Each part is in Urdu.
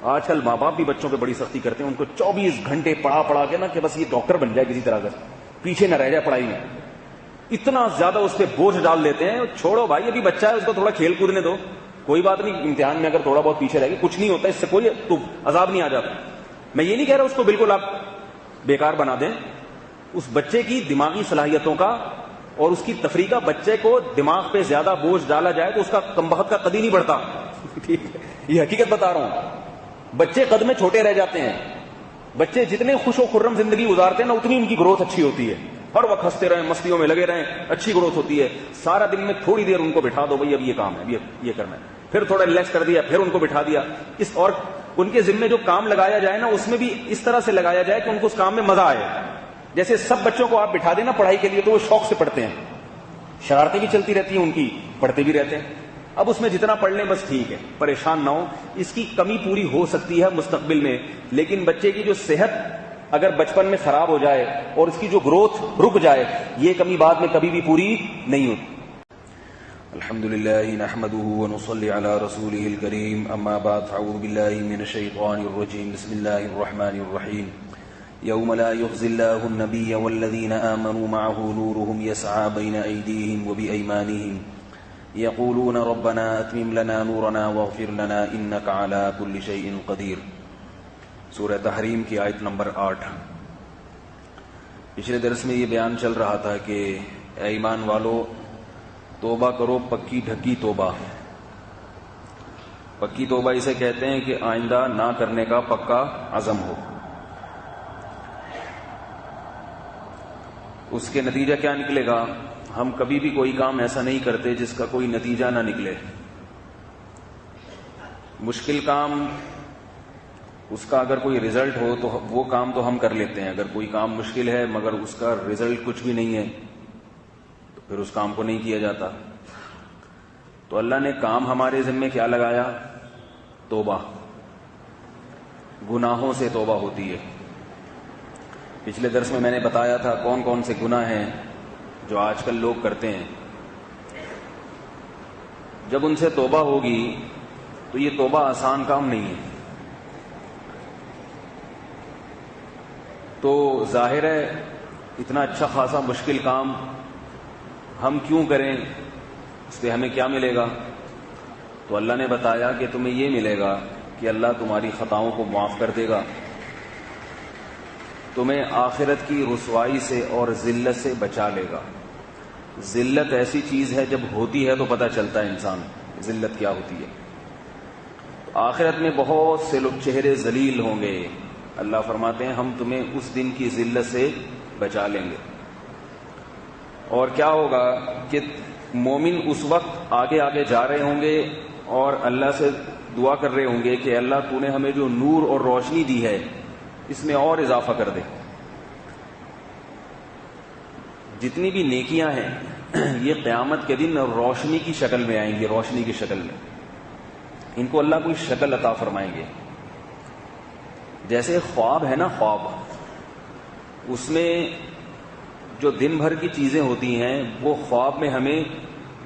آج کل ماں باپ بھی بچوں پہ بڑی سختی کرتے ہیں، ان کو 24 گھنٹے پڑھا کے نا کہ بس یہ ڈاکٹر بن جائے کسی طرح کا، پیچھے نہ رہ جائے پڑھائی میں، اتنا زیادہ اس پہ بوجھ ڈال دیتے ہیں. چھوڑو بھائی، ابھی بچہ ہے، اس کو تھوڑا کھیل کودنے دو، کوئی بات نہیں، امتحان میں اگر تھوڑا بہت پیچھے رہے گی کچھ نہیں ہوتا، اس سے کوئی عذاب نہیں آ جاتا. میں یہ نہیں کہہ رہا اس کو بالکل آپ بیکار بنا دیں، اس بچے کی دماغی صلاحیتوں کا اور اس کی تفریح کا، بچے کو دماغ پہ زیادہ بوجھ ڈالا جائے تو اس کا کم بخت کا قد ہی نہیں بڑھتا. ٹھیک ہے، یہ حقیقت بتا رہا ہوں. بچے قد میں چھوٹے رہ جاتے ہیں. بچے جتنے خوش و خرم زندگی گزارتے ہیں نا، اتنی ان کی گروتھ اچھی ہوتی ہے. ہر وقت ہنستے رہیں، مستیوں میں لگے رہیں، اچھی گروتھ ہوتی ہے. سارا دن میں تھوڑی دیر ان کو بٹھا دو، بھائی اب یہ کام ہے، یہ کرنا ہے، پھر تھوڑا ریلیکس کر دیا، پھر ان کو بٹھا دیا. اور ان کے ذمے جو کام لگایا جائے نا، اس میں بھی اس طرح سے لگایا جائے کہ ان کو اس کام میں مزہ آئے. جیسے سب بچوں کو آپ بٹھا دیں نا پڑھائی کے لیے تو وہ شوق سے پڑھتے ہیں، شرارتیں بھی چلتی رہتی ہیں ان کی، پڑھتے بھی رہتے ہیں. اب اس میں جتنا پڑھ لیں بس ٹھیک ہے، پریشان نہ ہو. اس کی کمی پوری ہو سکتی ہے مستقبل میں، لیکن بچے کی جو صحت اگر بچپن میں خراب ہو جائے اور اس کی جو گروتھ رک جائے، یہ کمی بعد میں کبھی بھی پوری نہیں ہوتی. الحمدللہ نحمده ونصلي على رسوله الكريم، اما بعد فاعوذ باللہ من الشیطان الرجیم، بسم اللہ الرحمن الرحیم. یوم لا یخزی اللہ النبی والذین آمنوا معه نورهم یسعى بین ایدیہم وبایمانہم یقولون ربنا اتمم لنا نورنا واغفر لنا انک علی کل شیء قدیر. سورہ تحریم کی آیت نمبر 8. پچھلے درس میں یہ بیان چل رہا تھا کہ اے ایمان والو، توبہ کرو، پکی ڈھکی توبہ. پکی توبہ اسے کہتے ہیں کہ آئندہ نہ کرنے کا پکا عزم ہو. اس کے نتیجہ کیا نکلے گا؟ ہم کبھی بھی کوئی کام ایسا نہیں کرتے جس کا کوئی نتیجہ نہ نکلے. مشکل کام، اس کا اگر کوئی رزلٹ ہو تو وہ کام تو ہم کر لیتے ہیں. اگر کوئی کام مشکل ہے مگر اس کا رزلٹ کچھ بھی نہیں ہے تو پھر اس کام کو نہیں کیا جاتا. تو اللہ نے کام ہمارے ذمے کیا لگایا؟ توبہ. گناہوں سے توبہ ہوتی ہے. پچھلے درس میں نے بتایا تھا کون کون سے گناہ ہیں جو آج کل لوگ کرتے ہیں. جب ان سے توبہ ہوگی تو یہ توبہ آسان کام نہیں ہے. تو ظاہر ہے اتنا اچھا خاصا مشکل کام ہم کیوں کریں؟ اس پہ ہمیں کیا ملے گا؟ تو اللہ نے بتایا کہ تمہیں یہ ملے گا کہ اللہ تمہاری خطاؤں کو معاف کر دے گا، تمہیں آخرت کی رسوائی سے اور ذلت سے بچا لے گا. ذلت ایسی چیز ہے جب ہوتی ہے تو پتہ چلتا ہے انسان ذلت کیا ہوتی ہے. آخرت میں بہت سے لوگ چہرے ذلیل ہوں گے. اللہ فرماتے ہیں ہم تمہیں اس دن کی ذلت سے بچا لیں گے. اور کیا ہوگا کہ مومن اس وقت آگے آگے جا رہے ہوں گے اور اللہ سے دعا کر رہے ہوں گے کہ اللہ تو نے ہمیں جو نور اور روشنی دی ہے اس میں اور اضافہ کر دے. جتنی بھی نیکیاں ہیں یہ قیامت کے دن روشنی کی شکل میں آئیں گی. روشنی کی شکل میں ان کو اللہ کوئی شکل عطا فرمائیں گے. جیسے خواب ہے نا، خواب، اس میں جو دن بھر کی چیزیں ہوتی ہیں وہ خواب میں ہمیں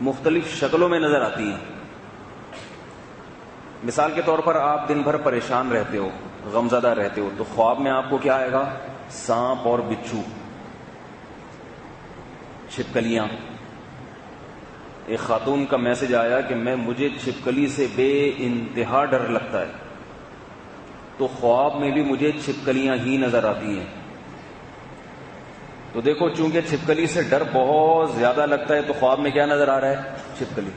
مختلف شکلوں میں نظر آتی ہیں. مثال کے طور پر آپ دن بھر پریشان رہتے ہو، غمزدہ رہتے ہو، تو خواب میں آپ کو کیا آئے گا؟ سانپ اور بچھو، چھپکلیاں. ایک خاتون کا میسج آیا کہ مجھے چھپکلی سے بے انتہا ڈر لگتا ہے. تو خواب میں بھی مجھے چھپکلیاں ہی نظر آتی ہیں. تو دیکھو چونکہ چھپکلی سے ڈر بہت زیادہ لگتا ہے تو خواب میں کیا نظر آ رہا ہے؟ چھپکلی.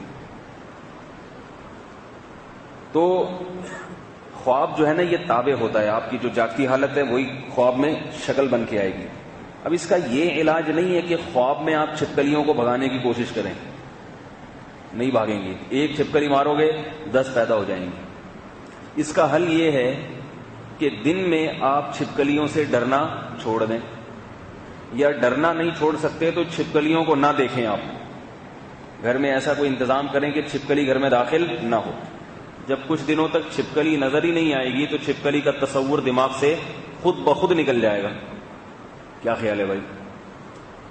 تو خواب جو ہے نا یہ تابع ہوتا ہے، آپ کی جو جاگتی حالت ہے وہی خواب میں شکل بن کے آئے گی. اب اس کا یہ علاج نہیں ہے کہ خواب میں آپ چھپکلیوں کو بھگانے کی کوشش کریں، نہیں بھاگیں گی. ایک چھپکلی مارو گے 10 پیدا ہو جائیں گی. اس کا حل یہ ہے کہ دن میں آپ چھپکلیوں سے ڈرنا چھوڑ دیں، یا ڈرنا نہیں چھوڑ سکتے تو چھپکلیوں کو نہ دیکھیں. آپ گھر میں ایسا کوئی انتظام کریں کہ چھپکلی گھر میں داخل نہ ہو. جب کچھ دنوں تک چھپکلی نظر ہی نہیں آئے گی تو چھپکلی کا تصور دماغ سے خود بخود نکل جائے گا. کیا خیال ہے بھائی؟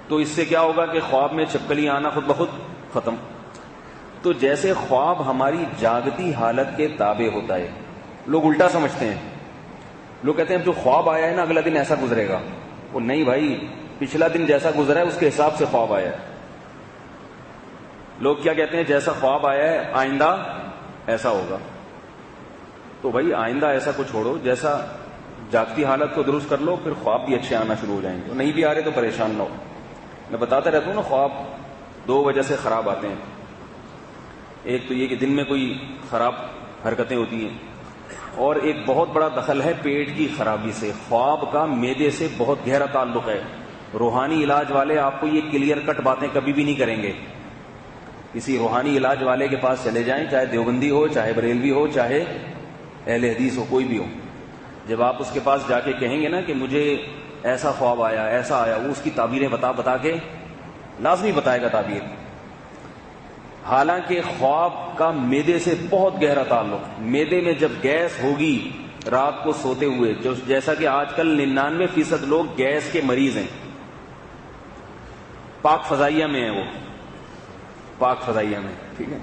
تو اس سے کیا ہوگا کہ خواب میں چھپکلی آنا خود بخود ختم. تو جیسے خواب ہماری جاگتی حالت کے تابع ہوتا ہے، لوگ الٹا سمجھتے ہیں. لوگ کہتے ہیں جو خواب آیا ہے نا اگلا دن ایسا گزرے گا. وہ نہیں بھائی، پچھلا دن جیسا گزرا ہے اس کے حساب سے خواب آیا ہے. لوگ کیا کہتے ہیں، جیسا خواب آیا ہے آئندہ ایسا ہوگا. تو بھائی آئندہ ایسا کو چھوڑو، جیسا جاگتی حالت کو درست کر لو، پھر خواب بھی اچھے آنا شروع ہو جائیں گے. نہیں بھی آ رہے تو پریشان نہ ہو. میں بتاتا رہتا ہوں نا، خواب دو وجہ سے خراب آتے ہیں. ایک تو یہ کہ دن میں کوئی خراب حرکتیں ہوتی ہیں، اور ایک بہت بڑا دخل ہے پیٹ کی خرابی سے. خواب کا معدے سے بہت گہرا تعلق ہے. روحانی علاج والے آپ کو یہ کلیئر کٹ باتیں کبھی بھی نہیں کریں گے. کسی روحانی علاج والے کے پاس چلے جائیں، چاہے دیوبندی ہو، چاہے بریلوی ہو، چاہے اہل حدیث ہو، کوئی بھی ہو. جب آپ اس کے پاس جا کے کہیں گے نا کہ مجھے ایسا خواب آیا، ایسا آیا، وہ اس کی تعبیریں بتا کے لازمی بتائے گا تعبیر. حالانکہ خواب کا معدے سے بہت گہرا تعلق. معدے میں جب گیس ہوگی رات کو سوتے ہوئے، جیسا کہ آج کل 99% لوگ گیس کے مریض ہیں، پاک فضائیہ میں ہیں. وہ پاک فضائیہ میں، ٹھیک ہے.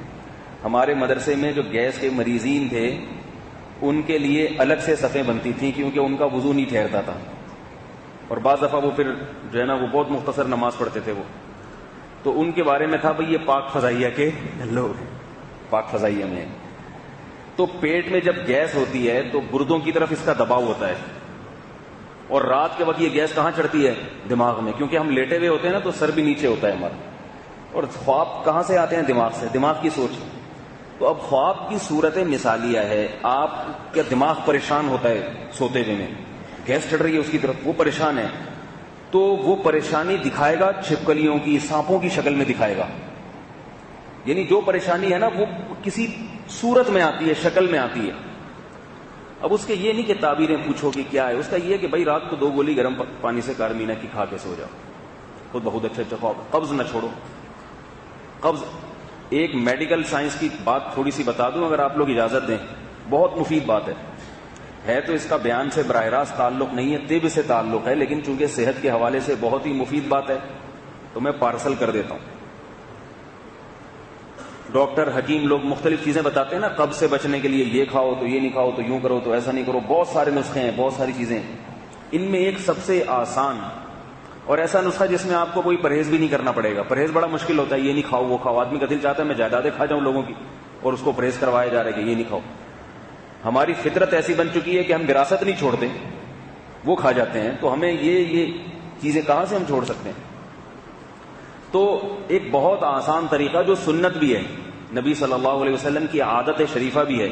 ہمارے مدرسے میں جو گیس کے مریضین تھے ان کے لیے الگ سے صفیں بنتی تھیں، کیونکہ ان کا وضو نہیں ٹھہرتا تھا. اور بعض دفعہ وہ پھر جو ہے نا وہ بہت مختصر نماز پڑھتے تھے. وہ تو ان کے بارے میں تھا بھئی یہ پاک فضائیہ کے لوگ ہیں، پاک فضائیہ میں. تو پیٹ میں جب گیس ہوتی ہے تو گردوں کی طرف اس کا دباؤ ہوتا ہے، اور رات کے وقت یہ گیس کہاں چڑھتی ہے؟ دماغ میں. کیونکہ ہم لیٹے ہوئے ہوتے ہیں نا تو سر بھی نیچے ہوتا ہے ہمارا. اور خواب کہاں سے آتے ہیں؟ دماغ سے، دماغ کی سوچ. تو اب خواب کی صورت مثالیہ ہے. آپ کا دماغ پریشان ہوتا ہے سوتے ہوئے میں، گیس چڑھ رہی ہے اس کی طرف، وہ پریشان ہے. تو وہ پریشانی دکھائے گا چھپکلیوں کی، سانپوں کی شکل میں دکھائے گا. یعنی جو پریشانی ہے نا وہ کسی صورت میں آتی ہے، شکل میں آتی ہے. اب اس کے یہ نہیں کہ تعبیریں پوچھو کہ کیا ہے، اس کا یہ کہ بھائی رات کو 2 گولی گرم پانی سے کارمینا کی کھا کے سو جاؤ، خود بہت اچھے خواب. قبض نہ چھوڑو. قبض ایک میڈیکل سائنس کی بات تھوڑی سی بتا دوں اگر آپ لوگ اجازت دیں، بہت مفید بات ہے تو اس کا بیان سے براہ راست تعلق نہیں ہے، طب سے تعلق ہے، لیکن چونکہ صحت کے حوالے سے بہت ہی مفید بات ہے تو میں پارسل کر دیتا ہوں. ڈاکٹر حکیم لوگ مختلف چیزیں بتاتے ہیں نا، قبض سے بچنے کے لیے یہ کھاؤ تو یہ نہیں کھاؤ تو یوں کرو تو ایسا نہیں کرو. بہت سارے نسخے ہیں، بہت ساری چیزیں. ان میں ایک سب سے آسان اور ایسا نسخہ جس میں آپ کو کوئی پرہیز بھی نہیں کرنا پڑے گا. پرہیز بڑا مشکل ہوتا ہے، یہ نہیں کھاؤ وہ کھاؤ. آدمی کا دل چاہتا ہے میں جائیدادیں کھا جاؤں لوگوں کی، اور اس کو پرہیز کروایا جا رہا ہے کہ یہ نہیں کھاؤ. ہماری فطرت ایسی بن چکی ہے کہ ہم وراثت نہیں چھوڑتے، وہ کھا جاتے ہیں. تو ہمیں یہ چیزیں کہاں سے ہم چھوڑ سکتے ہیں؟ تو ایک بہت آسان طریقہ جو سنت بھی ہے، نبی صلی اللہ علیہ وسلم کی عادت شریفہ بھی ہے،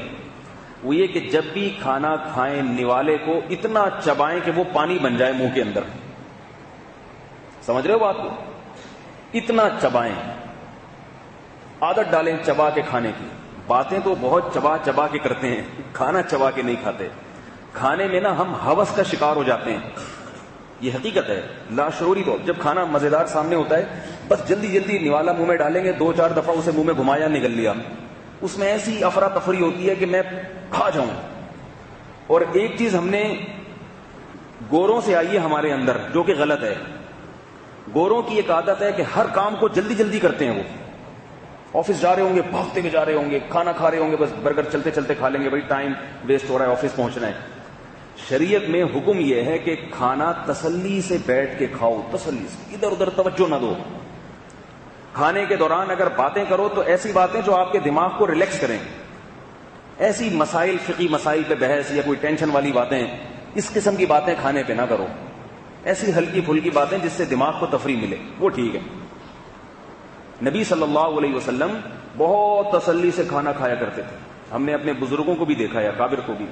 وہ یہ کہ جب بھی کھانا کھائیں نوالے کو اتنا چبائیں کہ وہ پانی بن جائے منہ کے اندر. سمجھ رہے ہو بات کو؟ اتنا چبائیں، عادت ڈالیں چبا کے کھانے کی. باتیں تو بہت چبا کے کرتے ہیں، کھانا چبا کے نہیں کھاتے. کھانے میں نا ہم ہوس کا شکار ہو جاتے ہیں، یہ حقیقت ہے لاشعوری طور. جب کھانا مزیدار سامنے ہوتا ہے بس جلدی جلدی نوالا منہ میں ڈالیں گے، 2-4 دفعہ اسے منہ میں گھمایا، نگل لیا. اس میں ایسی افراتفری ہوتی ہے کہ میں کھا جاؤں. اور ایک چیز ہم نے گوروں سے آئی ہے ہمارے اندر جو کہ غلط ہے. گوروں کی ایک عادت ہے کہ ہر کام کو جلدی جلدی کرتے ہیں. وہ آفس جا رہے ہوں گے، بھاگتے ہوئے جا رہے ہوں گے، کھانا کھا رہے ہوں گے، بس برگر چلتے چلتے کھا لیں گے، بھائی ٹائم ویسٹ ہو رہا ہے، آفس پہنچنا ہے. شریعت میں حکم یہ ہے کہ کھانا تسلی سے بیٹھ کے کھاؤ، تسلی سے، ادھر ادھر توجہ نہ دو. کھانے کے دوران اگر باتیں کرو تو ایسی باتیں جو آپ کے دماغ کو ریلیکس کریں. ایسی مسائل، فقہی مسائل پہ بحث یا کوئی ٹینشن والی باتیں، اس قسم کی باتیں کھانے پہ نہ کرو. ایسی ہلکی پھلکی باتیں جس سے دماغ کو تفریح ملے، وہ ٹھیک ہے. نبی صلی اللہ علیہ وسلم بہت تسلی سے کھانا کھایا کرتے تھے. ہم نے اپنے بزرگوں کو بھی دیکھا ہے، اکابر کو بھی.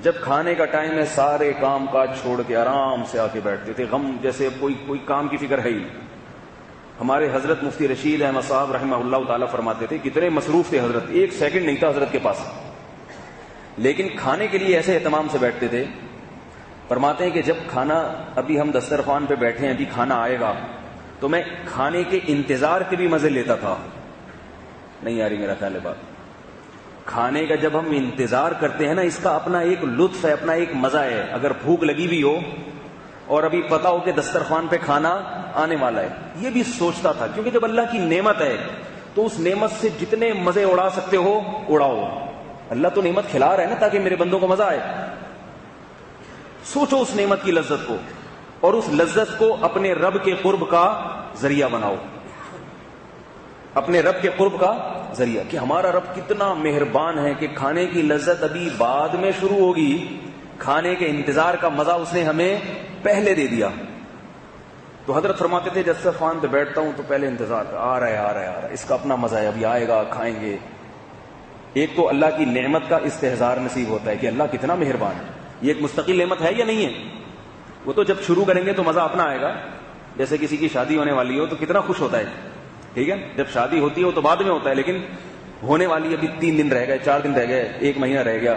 جب کھانے کا ٹائم ہے سارے کام کاج چھوڑ کے آرام سے آ کے بیٹھتے تھے، غم جیسے کوئی کام کی فکر ہے ہی. ہمارے حضرت مفتی رشید احمد صاحب رحمہ اللہ تعالیٰ فرماتے تھے کتنے مصروف تھے حضرت، 1 سیکنڈ نہیں تھا حضرت کے پاس، لیکن کھانے کے لیے ایسے اہتمام سے بیٹھتے تھے. فرماتے ہیں کہ جب کھانا، ابھی ہم دسترخوان پہ بیٹھے ہیں، ابھی کھانا آئے گا، تو میں کھانے کے انتظار کے بھی مزے لیتا تھا. نہیں آ رہی میرا خیال ہے بات؟ کھانے کا جب ہم انتظار کرتے ہیں نا، اس کا اپنا ایک لطف ہے، اپنا ایک مزہ ہے. اگر بھوک لگی بھی ہو اور ابھی پتا ہو کہ دسترخوان پہ کھانا آنے والا ہے، یہ بھی سوچتا تھا. کیونکہ جب اللہ کی نعمت ہے تو اس نعمت سے جتنے مزے اڑا سکتے ہو اڑاؤ. اللہ تو نعمت کھلا رہا ہے نا تاکہ میرے بندوں کو مزہ آئے. سوچو اس نعمت کی لذت کو, اور اس لذت کو اپنے رب کے قرب کا ذریعہ بناؤ, اپنے رب کے قرب کا ذریعہ, کہ ہمارا رب کتنا مہربان ہے کہ کھانے کی لذت ابھی بعد میں شروع ہوگی, کھانے کے انتظار کا مزہ اس نے ہمیں پہلے دے دیا. تو حضرت فرماتے تھے جب دسترخوان پہ بیٹھتا ہوں تو پہلے انتظار آ رہا ہے آ رہا ہے آ رہا ہے, اس کا اپنا مزہ ہے, ابھی آئے گا کھائیں گے. ایک تو اللہ کی نعمت کا استحضار نصیب ہوتا ہے کہ اللہ کتنا مہربان ہے. یہ ایک مستقل نعمت ہے یا نہیں ہے؟ وہ تو جب شروع کریں گے تو مزہ اپنا آئے گا. جیسے کسی کی شادی ہونے والی ہو تو کتنا خوش ہوتا ہے, ٹھیک ہے, جب شادی ہوتی ہے وہ تو بعد میں ہوتا ہے, لیکن ہونے والی ابھی 3 دن رہ گئے, 4 دن رہ گئے, 1 مہینہ رہ گیا,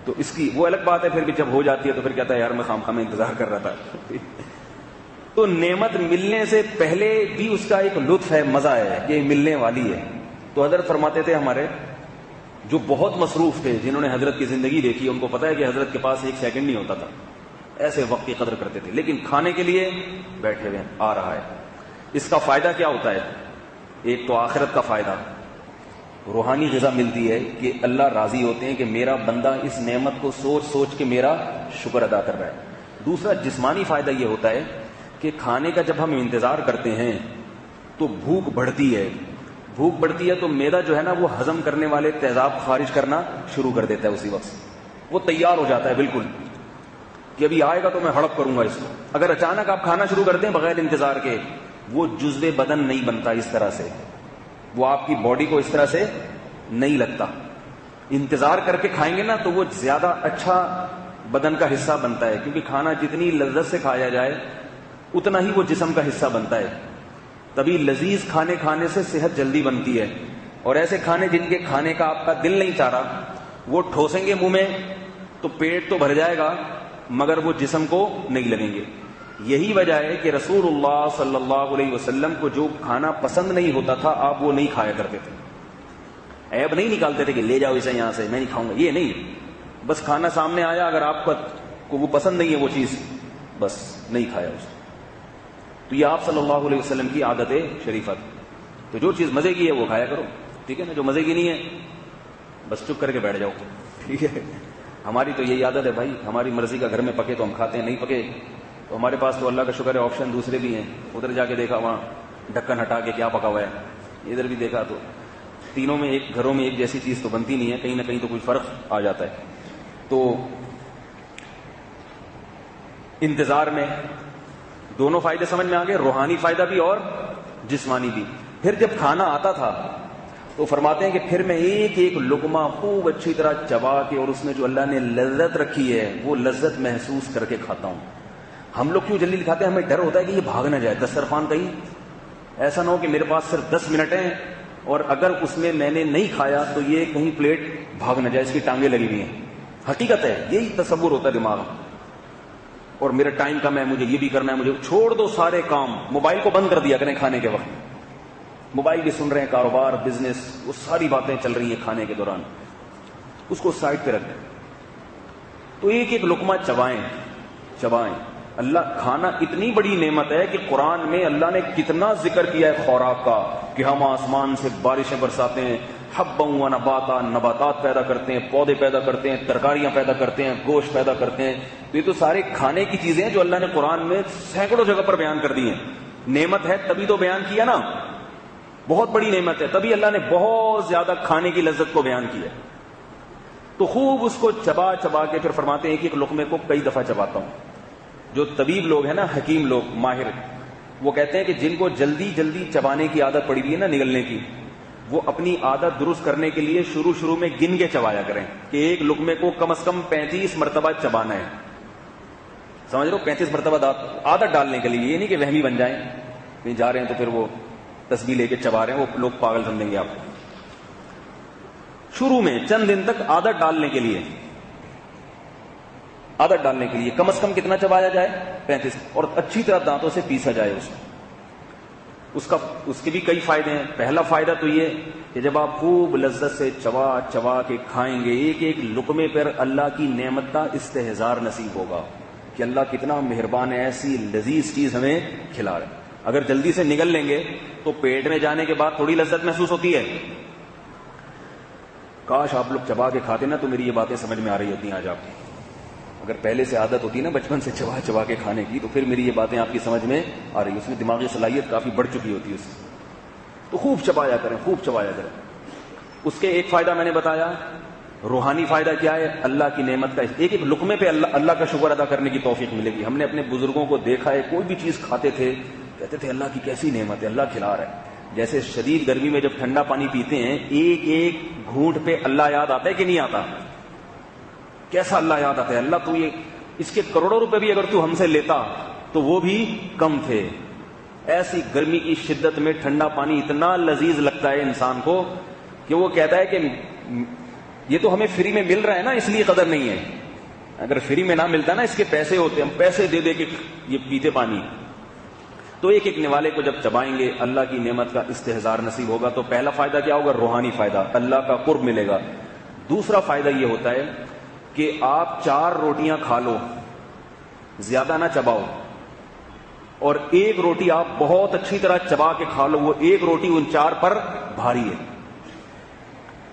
تو اس کی وہ الگ بات ہے. پھر بھی جب ہو جاتی ہے تو پھر کہتا ہے یار میں خام خام انتظار کر رہا تھا. تو نعمت ملنے سے پہلے بھی اس کا ایک لطف ہے, مزہ ہے کہ ملنے والی ہے. تو حضرت فرماتے تھے ہمارے جو بہت مصروف تھے, جنہوں نے حضرت کی زندگی دیکھی, ان کو پتا ہے کہ حضرت کے پاس 1 سیکنڈ نہیں ہوتا تھا, ایسے وقت کی قدر کرتے تھے, لیکن کھانے کے لیے بیٹھے ہوئے آ رہا ہے. اس کا فائدہ کیا ہوتا ہے؟ ایک تو آخرت کا فائدہ, روحانی غذا ملتی ہے کہ اللہ راضی ہوتے ہیں کہ میرا بندہ اس نعمت کو سوچ سوچ کے میرا شکر ادا کر رہا ہے. دوسرا جسمانی فائدہ یہ ہوتا ہے کہ کھانے کا جب ہم انتظار کرتے ہیں تو بھوک بڑھتی ہے, بھوک بڑھتی ہے تو معدہ جو ہے نا وہ ہضم کرنے والے تیزاب خارج کرنا شروع کر دیتا ہے. اسی وقت وہ تیار ہو جاتا ہے بالکل کہ ابھی آئے گا تو میں ہڑپ کروں گا اس کو. اگر اچانک آپ کھانا شروع کرتے ہیں بغیر انتظار کے, وہ جزو بدن نہیں بنتا اس طرح سے, وہ آپ کی باڈی کو اس طرح سے نہیں لگتا. انتظار کر کے کھائیں گے نا تو وہ زیادہ اچھا بدن کا حصہ بنتا ہے, کیونکہ کھانا جتنی لذت سے کھایا جائے اتنا ہی وہ جسم کا حصہ بنتا ہے. تبھی لذیذ کھانے کھانے سے صحت جلدی بنتی ہے, اور ایسے کھانے جن کے کھانے کا آپ کا دل نہیں چاہ رہا, وہ ٹھوسیں گے منہ میں تو پیٹ تو بھر جائے گا مگر وہ جسم کو نہیں لگیں گے. یہی وجہ ہے کہ رسول اللہ صلی اللہ علیہ وسلم کو جو کھانا پسند نہیں ہوتا تھا آپ وہ نہیں کھایا کرتے تھے. عیب نہیں نکالتے تھے کہ لے جاؤ اسے یہاں سے, میں نہیں کھاؤں گا, یہ نہیں. بس کھانا سامنے آیا, اگر آپ کو وہ پسند نہیں ہے وہ چیز, بس نہیں کھایا اسے. تو یہ آپ صلی اللہ علیہ وسلم کی عادت شریفت. تو جو چیز مزے کی ہے وہ کھایا کرو, ٹھیک ہے نا, جو مزے کی نہیں ہے بس چپ کر کے بیٹھ جاؤ, ٹھیک ہے. ہماری تو یہی عادت ہے بھائی, ہماری مرضی کا گھر میں پکے تو ہم کھاتے ہیں, نہیں پکے تو ہمارے پاس تو اللہ کا شکر ہے آپشن دوسرے بھی ہیں. ادھر جا کے دیکھا وہاں ڈھکن ہٹا کے کیا پکا ہوا ہے, ادھر بھی دیکھا تو تینوں میں ایک گھروں میں ایک جیسی چیز تو بنتی نہیں ہے, کہیں نہ کہیں تو کوئی فرق آ جاتا ہے. تو انتظار میں دونوں فائدے سمجھ میں آ گئے, روحانی فائدہ بھی اور جسمانی بھی. پھر جب کھانا آتا تھا تو فرماتے ہیں کہ پھر میں ایک ایک لقمہ خوب اچھی طرح چبا کے, اور اس میں جو اللہ نے لذت رکھی ہے وہ لذت محسوس کر کے کھاتا ہوں. ہم لوگ کیوں جلدی کھاتے ہیں, ہمیں ڈر ہوتا ہے کہ یہ بھاگ نہ جائے دسترخوان, کہیں ایسا نہ ہو کہ میرے پاس صرف 10 منٹ ہیں اور اگر اس میں میں نے نہیں کھایا تو یہ کہیں پلیٹ بھاگ نہ جائے, اس کی ٹانگیں لگی ہوئی ہیں. حقیقت ہے یہی تصور ہوتا ہے دماغ, اور میرا ٹائم کم ہے, مجھے یہ بھی کرنا ہے, مجھے چھوڑ دو سارے کام. موبائل کو بند کر دیا کریں کھانے کے وقت, موبائل بھی سن رہے ہیں, کاروبار بزنس وہ ساری باتیں چل رہی ہیں کھانے کے دوران, اس کو سائڈ پہ رکھ دیں. تو ایک ایک لقمہ چبائیں چبائیں. اللہ کھانا اتنی بڑی نعمت ہے کہ قرآن میں اللہ نے کتنا ذکر کیا ہے خوراک کا, کہ ہم آسمان سے بارشیں برساتے ہیں, حبا و نباتا, نباتات پیدا کرتے ہیں, پودے پیدا کرتے ہیں, ترکاریاں پیدا کرتے ہیں, گوشت پیدا کرتے ہیں. تو یہ تو سارے کھانے کی چیزیں ہیں جو اللہ نے قرآن میں سینکڑوں جگہ پر بیان کر دی ہیں. نعمت ہے تبھی تو بیان کیا نا, بہت بڑی نعمت ہے تبھی اللہ نے بہت زیادہ کھانے کی لذت کو بیان کیا. تو خوب اس کو چبا چبا کے پھر فرماتے ہیں ایک ایک لقمے کو کئی دفعہ چباتا ہوں. جو طبیب لوگ ہیں نا, حکیم لوگ, ماہر, وہ کہتے ہیں کہ جن کو جلدی جلدی چبانے کی عادت پڑی ہوئی ہے نا, نگلنے کی, وہ اپنی عادت درست کرنے کے لیے شروع میں گن کے چبایا کریں کہ ایک لقمے کو کم از کم 35 مرتبہ چبانا ہے. سمجھ رہے ہو, 35 مرتبہ عادت ڈالنے کے لیے, یہ نہیں کہ وہمی بن جائیں, کہیں جا رہے ہیں تو پھر وہ تسبیح لے کے چبا رہے ہیں, وہ لوگ پاگل سمجھیں گے آپ کو. شروع میں چند دن تک عادت ڈالنے کے لیے کم از کم کتنا چبایا جائے, 35, اور اچھی طرح دانتوں سے پیسا جائے اس کے بھی کئی فائدے ہیں. پہلا فائدہ تو یہ کہ جب آپ خوب لذت سے چبا چبا کے کھائیں گے, ایک ایک لقمے پر اللہ کی نعمت کا استحضار نصیب ہوگا کہ اللہ کتنا مہربان ہے, ایسی لذیذ چیز ہمیں کھلا رہا ہے. اگر جلدی سے نگل لیں گے تو پیٹ میں جانے کے بعد تھوڑی لذت محسوس ہوتی ہے. کاش آپ لوگ چبا کے کھاتے نا تو میری یہ باتیں سمجھ میں آ رہی ہوتی ہیں آج آپ کی. اگر پہلے سے عادت ہوتی نا بچپن سے چبا چبا کے کھانے کی تو پھر میری یہ باتیں آپ کی سمجھ میں آ رہی. اس میں دماغی صلاحیت کافی بڑھ چکی ہوتی ہے اس سے. تو خوب چبایا کریں, خوب چبایا کریں. اس کے ایک فائدہ میں نے بتایا, روحانی فائدہ کیا ہے؟ اللہ کی نعمت کا ایک ایک لقمے پہ اللہ کا شکر ادا کرنے کی توفیق ملے گی. ہم نے اپنے بزرگوں کو دیکھا ہے, کوئی بھی چیز کھاتے تھے کہتے تھے اللہ کی کیسی نعمت ہے, اللہ کھلا رہا ہے. جیسے شدید گرمی میں جب ٹھنڈا پانی پیتے ہیں, ایک ایک گھونٹ پہ اللہ یاد آتا ہے کہ نہیں آتا؟ کیسا اللہ یاد آتا ہے. اللہ تو یہ اس کے کروڑوں روپے بھی اگر تو ہم سے لیتا تو وہ بھی کم تھے. ایسی گرمی کی شدت میں ٹھنڈا پانی اتنا لذیذ لگتا ہے انسان کو کہ وہ کہتا ہے کہ یہ تو ہمیں فری میں مل رہا ہے نا, اس لیے قدر نہیں ہے. اگر فری میں نہ ملتا نا, اس کے پیسے ہوتے, ہم پیسے دے دے کے یہ پیتے پانی. تو ایک ایک نوالے کو جب چبائیں گے اللہ کی نعمت کا استحضار نصیب ہوگا. تو پہلا فائدہ کیا ہوگا؟ روحانی فائدہ, اللہ کا قرب ملے گا. دوسرا فائدہ یہ ہوتا ہے کہ آپ 4 روٹیاں کھا لو, زیادہ نہ چباؤ, اور ایک روٹی آپ بہت اچھی طرح چبا کے کھا لو. وہ ایک روٹی ان 4 پر بھاری ہے.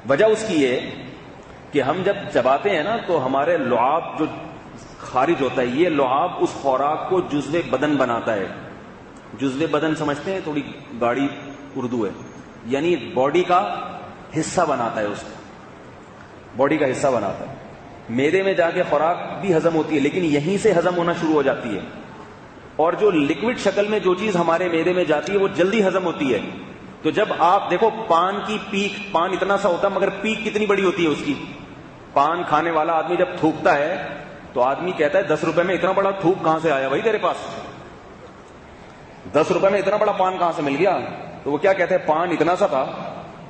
وجہ اس کی یہ کہ ہم جب چباتے ہیں نا تو ہمارے لعاب جو خارج ہوتا ہے, یہ لعاب اس خوراک کو جزو بدن بناتا ہے. جزو بدن سمجھتے ہیں؟ تھوڑی گاڑی اردو ہے, یعنی باڈی کا حصہ بناتا ہے, اس کو باڈی کا حصہ بناتا ہے. معدے میں جا کے خوراک بھی ہضم ہوتی ہے, لیکن یہیں سے ہضم ہونا شروع ہو جاتی ہے. اور جو لکوڈ شکل میں جو چیز ہمارے معدے میں جاتی ہے وہ جلدی ہضم ہوتی ہے. تو جب آپ دیکھو پان کی پیک, پان اتنا سا ہوتا ہے مگر پیک کتنی بڑی ہوتی ہے اس کی. پان کھانے والا آدمی جب تھوکتا ہے تو آدمی کہتا ہے 10 روپے میں اتنا بڑا تھوک کہاں سے آیا بھائی تیرے پاس؟ 10 روپے میں اتنا بڑا پان کہاں سے مل گیا؟ تو وہ کیا کہتے ہیں, پان اتنا سا تھا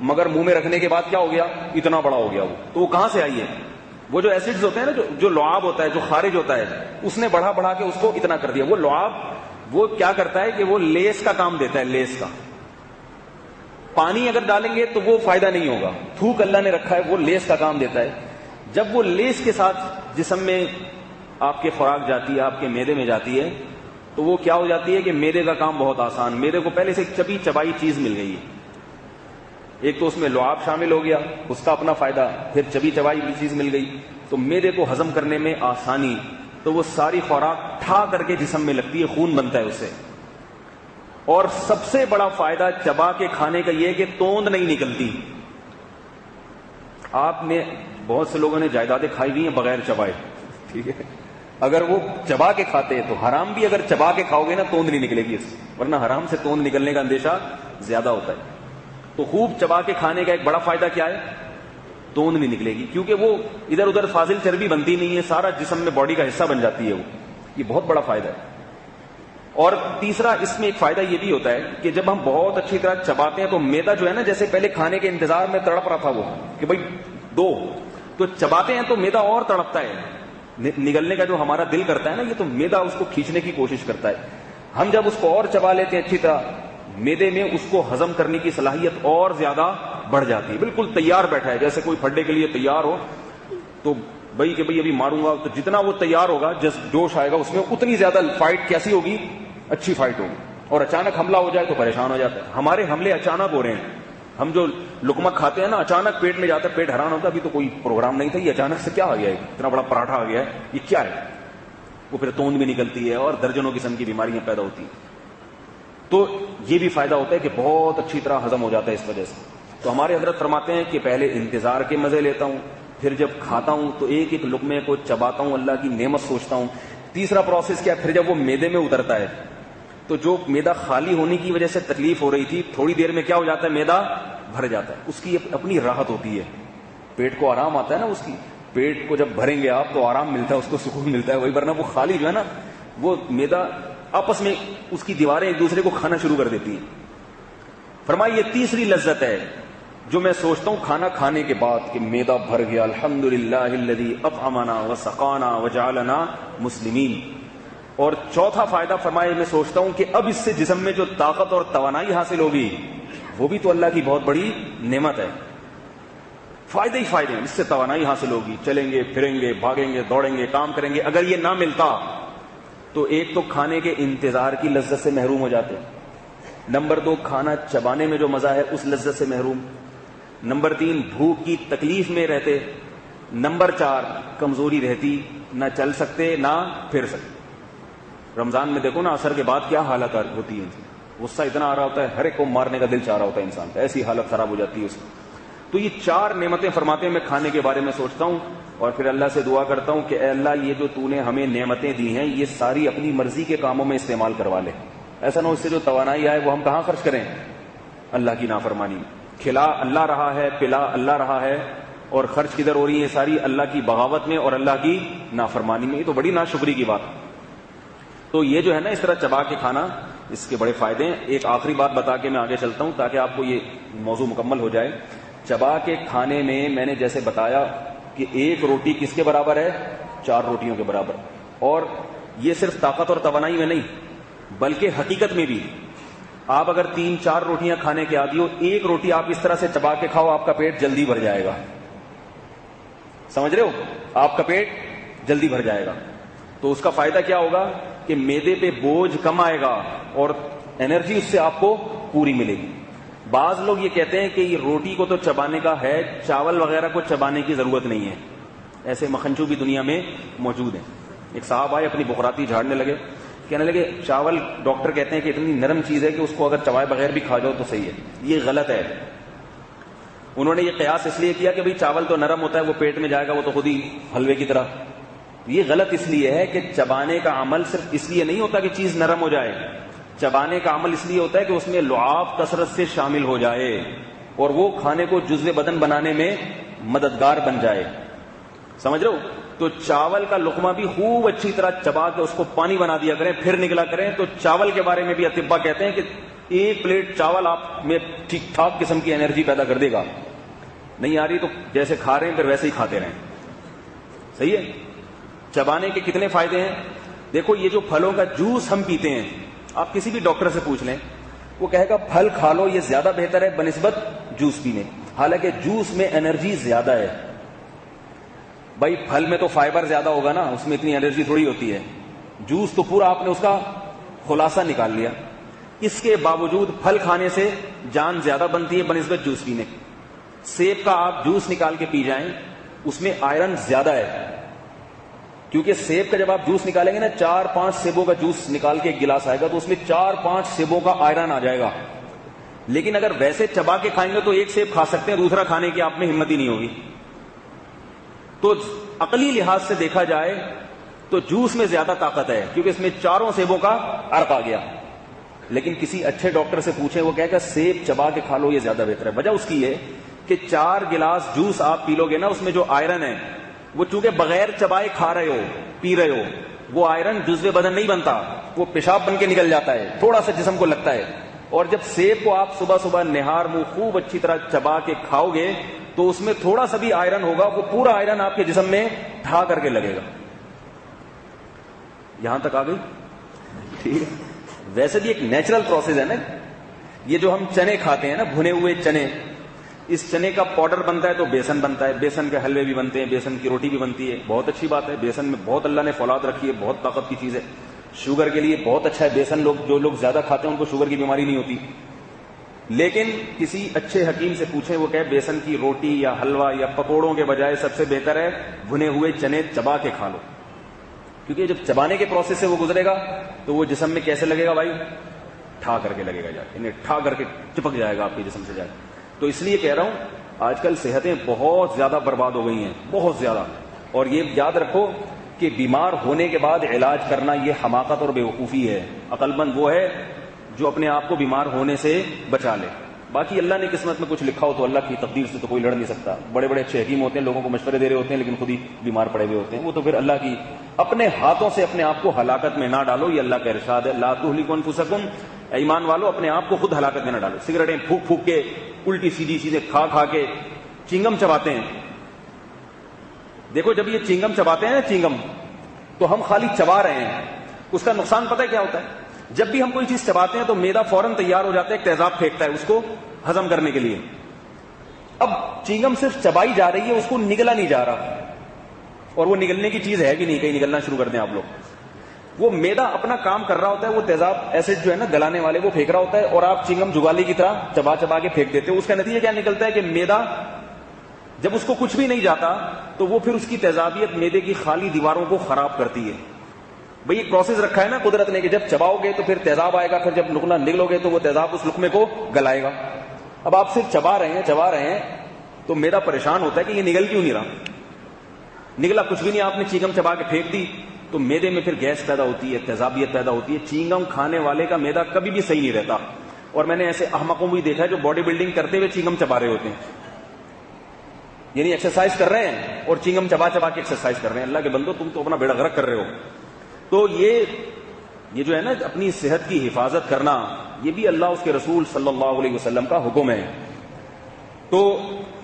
مگر منہ میں رکھنے کے بعد کیا ہو گیا, اتنا بڑا ہو گیا. تو وہ کہاں سے آئی ہے؟ وہ جو ایسڈز ہوتے ہیں نا, جو لعاب ہوتا ہے, جو خارج ہوتا ہے, اس نے بڑھا بڑھا کے اس کو اتنا کر دیا. وہ لعاب وہ کیا کرتا ہے کہ وہ لیس کا کام دیتا ہے, لیس کا. پانی اگر ڈالیں گے تو وہ فائدہ نہیں ہوگا. تھوک اللہ نے رکھا ہے, وہ لیس کا کام دیتا ہے. جب وہ لیس کے ساتھ جسم میں آپ کے خوراک جاتی ہے, آپ کے معدے میں جاتی ہے, تو وہ کیا ہو جاتی ہے کہ معدے کا کام بہت آسان. معدے کو پہلے سے چبی چبائی چیز مل گئی ہے. ایک تو اس میں لعاب شامل ہو گیا, اس کا اپنا فائدہ, پھر چبی چبائی بھی چیز مل گئی, تو معدے کو ہضم کرنے میں آسانی. تو وہ ساری خوراک ٹھا کر کے جسم میں لگتی ہے, خون بنتا ہے اس سے. اور سب سے بڑا فائدہ چبا کے کھانے کا یہ کہ توند نہیں نکلتی. آپ نے بہت سے لوگوں نے جائیدادیں کھائی ہوئی ہیں بغیر چبائے, ٹھیک ہے, اگر وہ چبا کے کھاتے ہیں تو حرام بھی اگر چبا کے کھاؤ گے نا توند نہیں نکلے گی اس سے, ورنہ حرام سے توند نکلنے کا اندیشہ زیادہ ہوتا ہے. تو خوب چبا کے کھانے کا ایک بڑا فائدہ کیا ہے؟ توند نہیں نکلے گی, کیونکہ وہ ادھر ادھر فاضل چربی بنتی نہیں ہے, سارا جسم میں باڈی کا حصہ بن جاتی ہے وہ. یہ بہت بڑا فائدہ ہے. اور تیسرا اس میں ایک فائدہ یہ بھی ہوتا ہے کہ جب ہم بہت اچھی طرح چباتے ہیں تو میدا جو ہے نا, جیسے پہلے کھانے کے انتظار میں تڑپ رہا تھا وہ کہ بھائی دو, تو چباتے ہیں تو میدا اور تڑپتا ہے, نگلنے کا جو ہمارا دل کرتا ہے نا, یہ تو میدا اس کو کھینچنے کی کوشش کرتا ہے. ہم جب اس کو اور چبا لیتے ہیں اچھی طرح, میدے میں اس کو ہضم کرنے کی صلاحیت اور زیادہ بڑھ جاتی ہے. بالکل تیار بیٹھا ہے, جیسے کوئی پھڈے کے لیے تیار ہو تو بھائی کہ بھائی ابھی ماروں گا, تو جتنا وہ تیار ہوگا, جوش آئے گا اس میں, اتنی زیادہ فائٹ کیسی ہوگی, اچھی فائٹ ہوگی. اور اچانک حملہ ہو جائے تو پریشان ہو جاتا ہے. ہمارے حملے اچانک ہو رہے ہیں. ہم جو لقمہ کھاتے ہیں نا, اچانک پیٹ میں جاتا ہے, پیٹ حیران ہوتا ہے ابھی تو کوئی پروگرام نہیں تھا, یہ اچانک سے کیا آ گیا ہے, اتنا بڑا پراٹھا آ گیا ہے, یہ کیا ہے. وہ پھر توند بھی نکلتی ہے اور درجنوں قسم کی بیماریاں پیدا ہوتی ہیں. تو یہ بھی فائدہ ہوتا ہے کہ بہت اچھی طرح ہضم ہو جاتا ہے اس وجہ سے. تو ہمارے حضرت فرماتے ہیں کہ پہلے انتظار کے مزے لیتا ہوں, پھر جب کھاتا ہوں تو ایک ایک لقمے کو چباتا ہوں, اللہ کی نعمت سوچتا ہوں. تیسرا پروسیس کیا, پھر جب وہ معدے میں اترتا ہے تو جو معدہ خالی ہونے کی وجہ سے تکلیف ہو رہی تھی, تھوڑی دیر میں کیا ہو جاتا ہے, معدہ بھر جاتا ہے. اس کی اپنی راحت ہوتی ہے, پیٹ کو آرام آتا ہے نا. اس کی پیٹ کو جب بھریں گے آپ تو آرام ملتا ہے, اس کو سکون ملتا ہے. وہی ورنہ وہ خالی جو ہے نا, وہ معدہ آپس میں اس کی دیواریں ایک دوسرے کو کھانا شروع کر دیتی ہیں. فرمایا یہ تیسری لذت ہے جو میں سوچتا ہوں کھانا کھانے کے بعد کہ معدہ بھر گیا, الحمدللہ الذی اطعمنا وسقانا وجعلنا مسلمین. اور چوتھا فائدہ فرمایا میں سوچتا ہوں کہ اب اس سے جسم میں جو طاقت اور توانائی حاصل ہوگی وہ بھی تو اللہ کی بہت بڑی نعمت ہے. فائدے ہی فائدے ہیں, اس سے توانائی حاصل ہوگی, چلیں گے پھریں گے, بھاگیں گے, دوڑیں گے, کام کریں گے. اگر یہ نہ ملتا تو ایک تو کھانے کے انتظار کی لذت سے محروم ہو جاتے, نمبر 2 کھانا چبانے میں جو مزہ ہے اس لذت سے محروم, نمبر 3 بھوک کی تکلیف میں رہتے، نمبر 4 کمزوری رہتی، نہ چل سکتے نہ پھر سکتے. رمضان میں دیکھو نا عصر کے بعد کیا حالت ہوتی ہے، غصہ اتنا آ رہا ہوتا ہے، ہر ایک کو مارنے کا دل چاہ رہا ہوتا ہے انسان کا، ایسی حالت خراب ہو جاتی ہے اس کی. تو یہ 4 نعمتیں فرماتے ہیں. میں کھانے کے بارے میں سوچتا ہوں اور پھر اللہ سے دعا کرتا ہوں کہ اے اللہ یہ جو تو نے ہمیں نعمتیں دی ہیں یہ ساری اپنی مرضی کے کاموں میں استعمال کروا لے. ایسا نہ ہو اس سے جو توانائی آئے وہ ہم کہاں خرچ کریں؟ اللہ کی نافرمانی میں. کھلا اللہ رہا ہے، پلا اللہ رہا ہے، اور خرچ کدھر ہو رہی ہے ساری؟ اللہ کی بغاوت میں اور اللہ کی نافرمانی میں. یہ تو بڑی ناشکری کی بات. تو یہ جو ہے نا اس طرح چبا کے کھانا، اس کے بڑے فائدے ہیں. ایک آخری بات بتا کے میں آگے چلتا ہوں تاکہ آپ کو یہ موضوع مکمل ہو جائے. چبا کے کھانے میں میں نے جیسے بتایا کہ 1 روٹی کس کے برابر ہے؟ 4 روٹیوں کے برابر. اور یہ صرف طاقت اور توانائی میں نہیں بلکہ حقیقت میں بھی. آپ اگر 3-4 روٹیاں کھانے کے عادی ہو، 1 روٹی آپ اس طرح سے چبا کے کھاؤ، آپ کا پیٹ جلدی بھر جائے گا. سمجھ رہے ہو؟ آپ کا پیٹ جلدی بھر جائے گا. تو اس کا فائدہ کیا ہوگا کہ معدے پہ بوجھ کم آئے گا اور انرجی اس سے آپ کو پوری ملے گی. بعض لوگ یہ کہتے ہیں کہ یہ روٹی کو تو چبانے کا ہے، چاول وغیرہ کو چبانے کی ضرورت نہیں ہے. ایسے مکھنچو بھی دنیا میں موجود ہیں. ایک صاحب آئے اپنی بخراتی جھاڑنے لگے، کہنے لگے چاول ڈاکٹر کہتے ہیں کہ اتنی نرم چیز ہے کہ اس کو اگر چبائے بغیر بھی کھا جاؤ تو صحیح ہے. یہ غلط ہے. انہوں نے یہ قیاس اس لیے کیا کہ بھئی چاول تو نرم ہوتا ہے، وہ پیٹ میں جائے گا، وہ تو خود ہی حلوے کی طرح. یہ غلط اس لیے ہے کہ چبانے کا عمل صرف اس لیے نہیں ہوتا کہ چیز نرم ہو جائے. چبانے کا عمل اس لیے ہوتا ہے کہ اس میں لعاب کثرت سے شامل ہو جائے اور وہ کھانے کو جزو بدن بنانے میں مددگار بن جائے. سمجھ رہے ہو؟ تو چاول کا لقمہ بھی خوب اچھی طرح چبا کے اس کو پانی بنا دیا کریں، پھر نکلا کریں. تو چاول کے بارے میں بھی اطباء کہتے ہیں کہ 1 پلیٹ چاول آپ میں ٹھیک ٹھاک قسم کی انرجی پیدا کر دے گا. نہیں آ رہی تو جیسے کھا رہے ہیں پھر ویسے ہی کھاتے رہیں. صحیح ہے؟ چبانے کے کتنے فائدے ہیں. دیکھو یہ جو پھلوں کا جوس ہم پیتے ہیں، آپ کسی بھی ڈاکٹر سے پوچھ لیں، وہ کہے گا پھل کھا لو، یہ زیادہ بہتر ہے بنسبت جوس پینے. حالانکہ جوس میں انرجی زیادہ ہے. بھائی پھل میں تو فائبر زیادہ ہوگا نا، اس میں اتنی انرجی تھوڑی ہوتی ہے. جوس تو پورا آپ نے اس کا خلاصہ نکال لیا. اس کے باوجود پھل کھانے سے جان زیادہ بنتی ہے بنسبت جوس پینے. سیب کا آپ جوس نکال کے پی جائیں، اس میں آئرن زیادہ ہے. کیونکہ سیب کا جب آپ جوس نکالیں گے نا، 4-5 سیبوں کا جوس نکال کے ایک گلاس آئے گا تو اس میں 4-5 سیبوں کا آئرن آ جائے گا. لیکن اگر ویسے چبا کے کھائیں گے تو 1 سیب کھا سکتے ہیں، دوسرا کھانے کی آپ میں ہمت ہی نہیں ہوگی. تو عقلی لحاظ سے دیکھا جائے تو جوس میں زیادہ طاقت ہے کیونکہ اس میں 4 سیبوں کا عرق آ گیا. لیکن کسی اچھے ڈاکٹر سے پوچھیں، وہ کہے گا سیب چبا کے کھا لو، یہ زیادہ بہتر ہے. وجہ اس کی ہے کہ 4 گلاس جوس آپ پی لو گے نا، اس میں جو آئرن ہے وہ چونکہ بغیر چبائے کھا رہے ہو، پی رہے ہو، وہ آئرن جزو بدن نہیں بنتا، وہ پیشاب بن کے نکل جاتا ہے، تھوڑا سا جسم کو لگتا ہے. اور جب سیب کو آپ صبح صبح نہار منہ خوب اچھی طرح چبا کے کھاؤ گے تو اس میں تھوڑا سا بھی آئرن ہوگا، وہ پورا آئرن آپ کے جسم میں ٹھا کر کے لگے گا. یہاں تک آ گئی؟ ٹھیک ہے. ویسے بھی ایک نیچرل پروسیس ہے نا. یہ جو ہم چنے کھاتے ہیں نا، بھنے ہوئے چنے، اس چنے کا پاؤڈر بنتا ہے تو بیسن بنتا ہے، بیسن کے حلوے بھی بنتے ہیں، بیسن کی روٹی بھی بنتی ہے. بہت اچھی بات ہے. بیسن میں بہت اللہ نے فولاد رکھی ہے، بہت طاقت کی چیز ہے. شوگر کے لیے بہت اچھا ہے بیسن. جو لوگ زیادہ کھاتے ہیں ان کو شوگر کی بیماری نہیں ہوتی. لیکن کسی اچھے حکیم سے پوچھیں، وہ کہے بیسن کی روٹی یا حلوہ یا پکوڑوں کے بجائے سب سے بہتر ہے بھنے ہوئے چنے چبا کے کھا لو. کیونکہ جب چبانے کے پروسیس سے وہ گزرے گا تو وہ جسم میں کیسے لگے گا بھائی؟ ٹھا کر کے لگے گا، یعنی ٹھا کر کے چپک جائے گا آپ کے جسم سے جائے. تو اس لیے کہہ رہا ہوں آج کل صحتیں بہت زیادہ برباد ہو گئی ہیں، بہت زیادہ. اور یہ یاد رکھو کہ بیمار ہونے کے بعد علاج کرنا یہ حماقت اور بیوقوفی ہے. عقل مند وہ ہے جو اپنے آپ کو بیمار ہونے سے بچا لے. باقی اللہ نے قسمت میں کچھ لکھا ہو تو اللہ کی تقدیر سے تو کوئی لڑ نہیں سکتا. بڑے بڑے اچھے حکیم ہوتے ہیں، لوگوں کو مشورے دے رہے ہوتے ہیں، لیکن خود ہی بیمار پڑے ہوئے ہوتے ہیں. وہ تو پھر اللہ کی، اپنے ہاتھوں سے اپنے آپ کو ہلاکت میں نہ ڈالو، یہ اللہ کا ارشاد ہے. لا تہلکوا انفسکم، ایمان والو اپنے آپ کو خود ہلاکت میں نہ ڈالو. سگریٹیں پھونک پھونک کے، الٹی سیدھی چیزیں کھا کھا کے، چنگم چباتے ہیں. دیکھو جب یہ چنگم چباتے ہیں نا، چنگم تو ہم خالی چبا رہے ہیں. اس کا نقصان پتہ ہے کیا ہوتا ہے؟ جب بھی ہم کوئی چیز چباتے ہیں تو معدہ فوراً تیار ہو جاتا ہے، ایک تیزاب پھینکتا ہے اس کو ہضم کرنے کے لیے. اب چنگم صرف چبائی جا رہی ہے، اس کو نگلا نہیں جا رہا. اور وہ نگلنے کی چیز ہے بھی نہیں، کہیں نگلنا شروع کر دیں آپ لوگ. وہ میدا اپنا کام کر رہا ہوتا ہے, وہ تیزاب ایسڈ جو ہے نا گلانے والے وہ پھینک رہا ہوتا ہے, اور آپ چنگم جگالی کی طرح چبا چبا کے پھینک دیتے ہو. اس کا نتیجہ کیا نکلتا ہے کہ میدا جب اس کو کچھ بھی نہیں جاتا تو وہ پھر اس کی تیزابیت میدے کی خالی دیواروں کو خراب کرتی ہے. بھئی ایک پروسیس رکھا ہے نا قدرت نے کہ جب چباؤ گے تو پھر تیزاب آئے گا, پھر جب لقمہ نگلو گے تو وہ تیزاب اس لقمے کو گلائے گا. اب آپ صرف چبا رہے ہیں تو میدا پریشان ہوتا ہے کہ یہ نگل کیوں نہیں رہا. نگلا کچھ بھی نہیں, آپ نے چینگم چبا کے پھینک دی تو میدے میں پھر گیس پیدا ہوتی ہے, تیزابیت پیدا ہوتی ہے. چینگم کھانے والے کا میدا کبھی بھی صحیح نہیں رہتا. اور میں نے ایسے احمقوں بھی دیکھا ہے جو باڈی بلڈنگ کرتے ہوئے چینگم چبا رہے ہوتے ہیں, یعنی ایکسرسائز کر رہے ہیں اور چینگم چبا چبا کے ایکسرسائز کر رہے ہیں. اللہ کے بندو تم تو اپنا بیڑا غرق کر رہے ہو. تو یہ جو ہے نا اپنی صحت کی حفاظت کرنا, یہ بھی اللہ اس کے رسول صلی اللہ علیہ وسلم کا حکم ہے. تو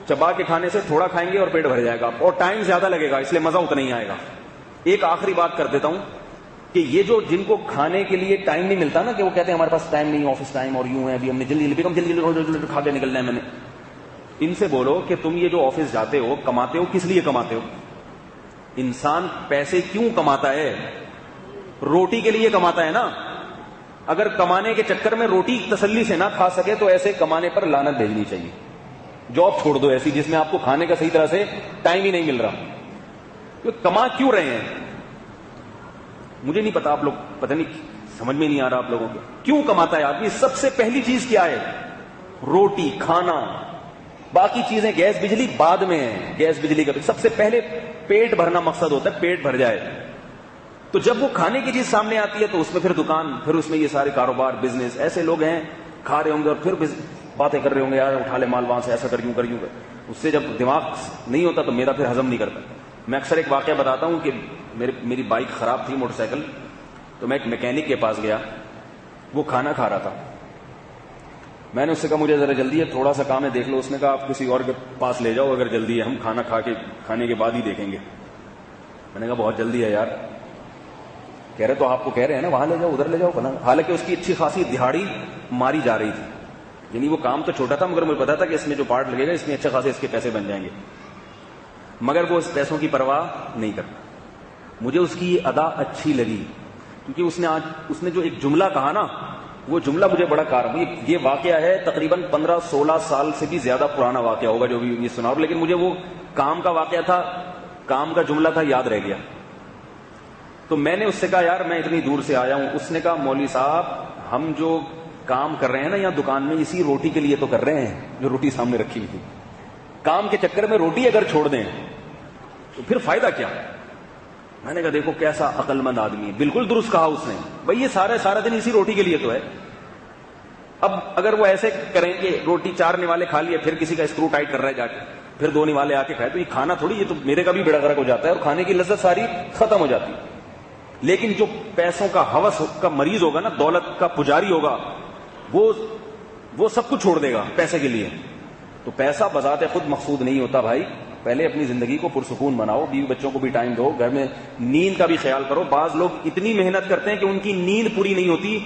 چبا کے کھانے سے تھوڑا کھائیں گے اور پیٹ بھر جائے گا اور ٹائم زیادہ لگے گا, اس لیے مزہ اتنا ہی آئے گا. ایک آخری بات کر دیتا ہوں کہ یہ جو جن کو کھانے کے لیے ٹائم نہیں ملتا نا, کہ وہ کہتے ہیں ہمارے پاس ٹائم نہیں, آفس ٹائم اور یوں ہے, ابھی ہم نے جلدی کھا کے نکلنا ہے میں نے. ان سے بولو کہ تم یہ جو آفس جاتے ہو کماتے ہو کس لیے کماتے ہو؟ انسان پیسے کیوں کماتا ہے؟ روٹی کے لیے کماتا ہے نا. اگر کمانے کے چکر میں روٹی تسلی سے نہ کھا سکے تو ایسے کمانے پر لعنت بھیجنی چاہیے. جاب چھوڑ دو ایسی جس میں آپ کو کھانے کا صحیح طرح سے ٹائم ہی نہیں مل رہا. تو کما کیوں رہے ہیں مجھے نہیں پتا, آپ لوگ پتہ نہیں سمجھ میں نہیں آ رہا آپ لوگوں کو کیوں کماتا ہے آدمی. سب سے پہلی چیز کیا ہے؟ روٹی, کھانا. باقی چیزیں گیس بجلی بعد میں ہے. گیس بجلی کا سب سے پہلے پیٹ بھرنا مقصد ہوتا ہے, پیٹ بھر جائے. تو جب وہ کھانے کی چیز سامنے آتی ہے تو اس میں پھر دکان, پھر اس میں یہ سارے کاروبار, بزنس. ایسے لوگ ہیں کھا رہے ہوں گے اور پھر باتیں کر رہے ہوں گے, یار اٹھا لے مال وہاں سے, ایسا کر یوں کر. اس سے جب دماغ نہیں ہوتا تو میرا پھر ہضم نہیں کرتا. میں اکثر ایک واقعہ بتاتا ہوں کہ میری بائک خراب تھی, موٹر سائیکل, تو میں ایک میکینک کے پاس گیا. وہ کھانا کھا رہا تھا. میں نے اس سے کہا مجھے ذرا جلدی ہے, تھوڑا سا کام ہے, دیکھ لو. اس نے کہا آپ کسی اور کے پاس لے جاؤ اگر جلدی ہے, ہم کھانے کے بعد ہی دیکھیں گے. میں نے کہا بہت جلدی ہے یار. کہہ رہے تو آپ کو کہہ رہے ہیں نا وہاں لے جاؤ, ادھر لے جاؤ. حالانکہ اس کی اچھی خاصی دہاڑی ماری جا رہی تھی, یعنی وہ کام تو چھوٹا تھا مگر مجھے پتا تھا کہ اس میں جو پارٹ لگے گا اس میں اچھے خاصے اس کے پیسے بن جائیں گے. مگر وہ اس پیسوں کی پرواہ نہیں کرتا. مجھے اس کی یہ ادا اچھی لگی کیونکہ اس نے جو ایک جملہ کہا نا, وہ جملہ مجھے بڑا یہ واقعہ ہے تقریباً 15-16 سال سے بھی زیادہ پرانا واقعہ ہوگا جو بھی یہ سنا, لیکن مجھے وہ کام کا واقعہ تھا, کام کا جملہ تھا, یاد رہ گیا. تو میں نے اس سے کہا یار میں اتنی دور سے آیا ہوں. اس نے کہا مولوی صاحب ہم جو کام کر رہے ہیں نا یہاں دکان میں, اسی روٹی کے لیے تو کر رہے ہیں جو روٹی سامنے رکھی ہوئی تھی. کام کے چکر میں روٹی اگر چھوڑ دیں تو پھر فائدہ کیا؟ میں نے کہا دیکھو کیسا عقل مند آدمی ہے. بالکل درست کہا اس نے. بھائی یہ سارا دن اسی روٹی کے لیے تو ہے. اب اگر وہ ایسے کریں کہ روٹی 4 نوالے کھا لیے, پھر کسی کا اسکرو ٹائٹ کر رہا ہے جا کے, پھر 2 نوالے آ کے کھائے, تو یہ کھانا تھوڑی, یہ تو میرے کا بھی بیڑا غرق ہو جاتا ہے اور کھانے کی لذت ساری ختم ہو جاتی. لیکن جو پیسوں کا ہوس کا مریض ہوگا نا, دولت کا پجاری ہوگا, وہ سب کچھ چھوڑ دے گا پیسے کے لیے. تو پیسہ بذات خود مقصود نہیں ہوتا بھائی. پہلے اپنی زندگی کو پرسکون بناؤ, بیوی بچوں کو بھی ٹائم دو, گھر میں نیند کا بھی خیال کرو. بعض لوگ اتنی محنت کرتے ہیں کہ ان کی نیند پوری نہیں ہوتی.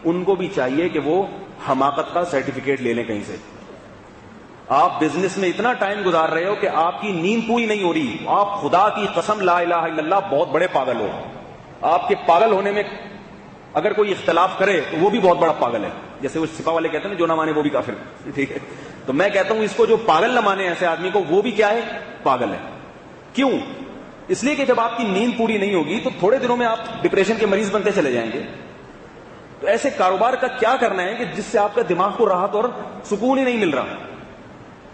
ان کو بھی چاہیے کہ وہ حماقت کا سرٹیفکیٹ لے لیں کہیں سے. آپ بزنس میں اتنا ٹائم گزار رہے ہو کہ آپ کی نیند پوری نہیں ہو رہی, آپ خدا کی قسم لا الہ الا اللہ بہت بڑے پاگل ہو. آپ کے پاگل ہونے میں اگر کوئی اختلاف کرے تو وہ بھی بہت بڑا پاگل ہے. جیسے وہ سپاہ والے کہتے ہیں نا جو نہ مانے وہ بھی کافر. ٹھیک ہے, تو میں کہتا ہوں اس کو جو پاگل نہ مانے ایسے آدمی کو, وہ بھی کیا ہے, پاگل ہے. کیوں؟ اس لیے کہ جب آپ کی نیند پوری نہیں ہوگی تو تھوڑے دنوں میں آپ ڈپریشن کے مریض بنتے چلے جائیں گے. تو ایسے کاروبار کا کیا کرنا ہے کہ جس سے آپ کا دماغ کو راحت اور سکون ہی نہیں مل رہا.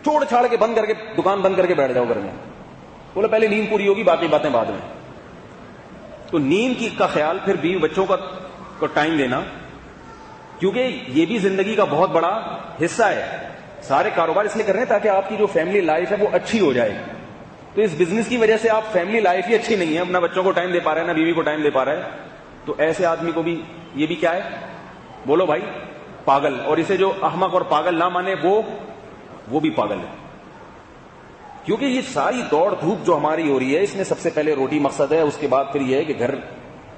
چھوڑ چھاڑ کے بند کر کے دکان بند کر کے بیٹھ جاؤ گھر میں. بولے پہلے نیند پوری ہوگی باقی باتیں بعد میں. تو نیند کی کا خیال, پھر بیوی بچوں کو ٹائم دینا, کیونکہ یہ بھی زندگی کا بہت بڑا حصہ ہے. سارے کاروبار اس لیے کر رہے ہیں تاکہ آپ کی جو فیملی لائف ہے وہ اچھی ہو جائے. تو اس بزنس کی وجہ سے آپ فیملی لائف ہی اچھی نہیں ہے, اپنا بچوں کو ٹائم دے پا رہے ہیں, نہ بیوی کو ٹائم دے پا رہے ہیں. تو ایسے آدمی کو بھی یہ بھی کیا ہے, بولو بھائی, پاگل. اور اسے جو احمق اور پاگل نہ مانے وہ بھی پاگل ہے. کیونکہ یہ ساری دوڑ دھوپ جو ہماری ہو رہی ہے, اس میں سب سے پہلے روٹی مقصد ہے, اس کے بعد پھر یہ ہے کہ گھر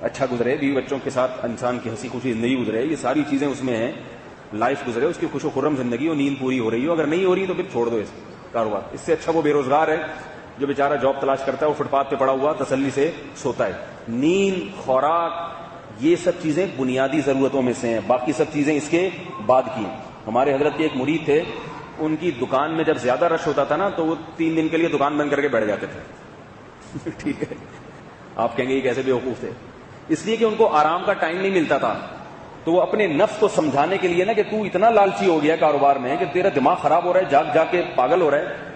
اچھا گزرے, بیوی بچوں کے ساتھ انسان کی ہنسی خوشی زندگی گزرے. یہ ساری چیزیں اس میں ہیں, لائف گزرے, اس کی خوش و خرم زندگی, اور نیند پوری ہو رہی ہو. اگر نہیں ہو رہی تو پھر چھوڑ دو اس کاروبار. اس سے اچھا وہ بے روزگار ہے جو بیچارہ جاب تلاش کرتا ہے, وہ فٹ پاتھ پہ پڑا ہوا تسلی سے سوتا ہے. نیند, خوراک, یہ سب چیزیں بنیادی ضرورتوں میں سے ہیں، باقی سب چیزیں اس کے بعد کی ہیں. ہمارے حضرت کے ایک مرید تھے، ان کی دکان میں جب زیادہ رش ہوتا تھا نا تو وہ 3 دن کے لیے دکان بند کر کے بیٹھ جاتے تھے. ٹھیک ہے، آپ کہیں گے یہ کیسے بیوقوف تھے؟ اس لیے کہ ان کو آرام کا ٹائم نہیں ملتا تھا. تو وہ اپنے نفس کو سمجھانے کے لیے نا کہ تو اتنا لالچی ہو گیا کاروبار میں کہ تیرا دماغ خراب ہو رہا ہے، جاگ کے پاگل ہو رہا ہے،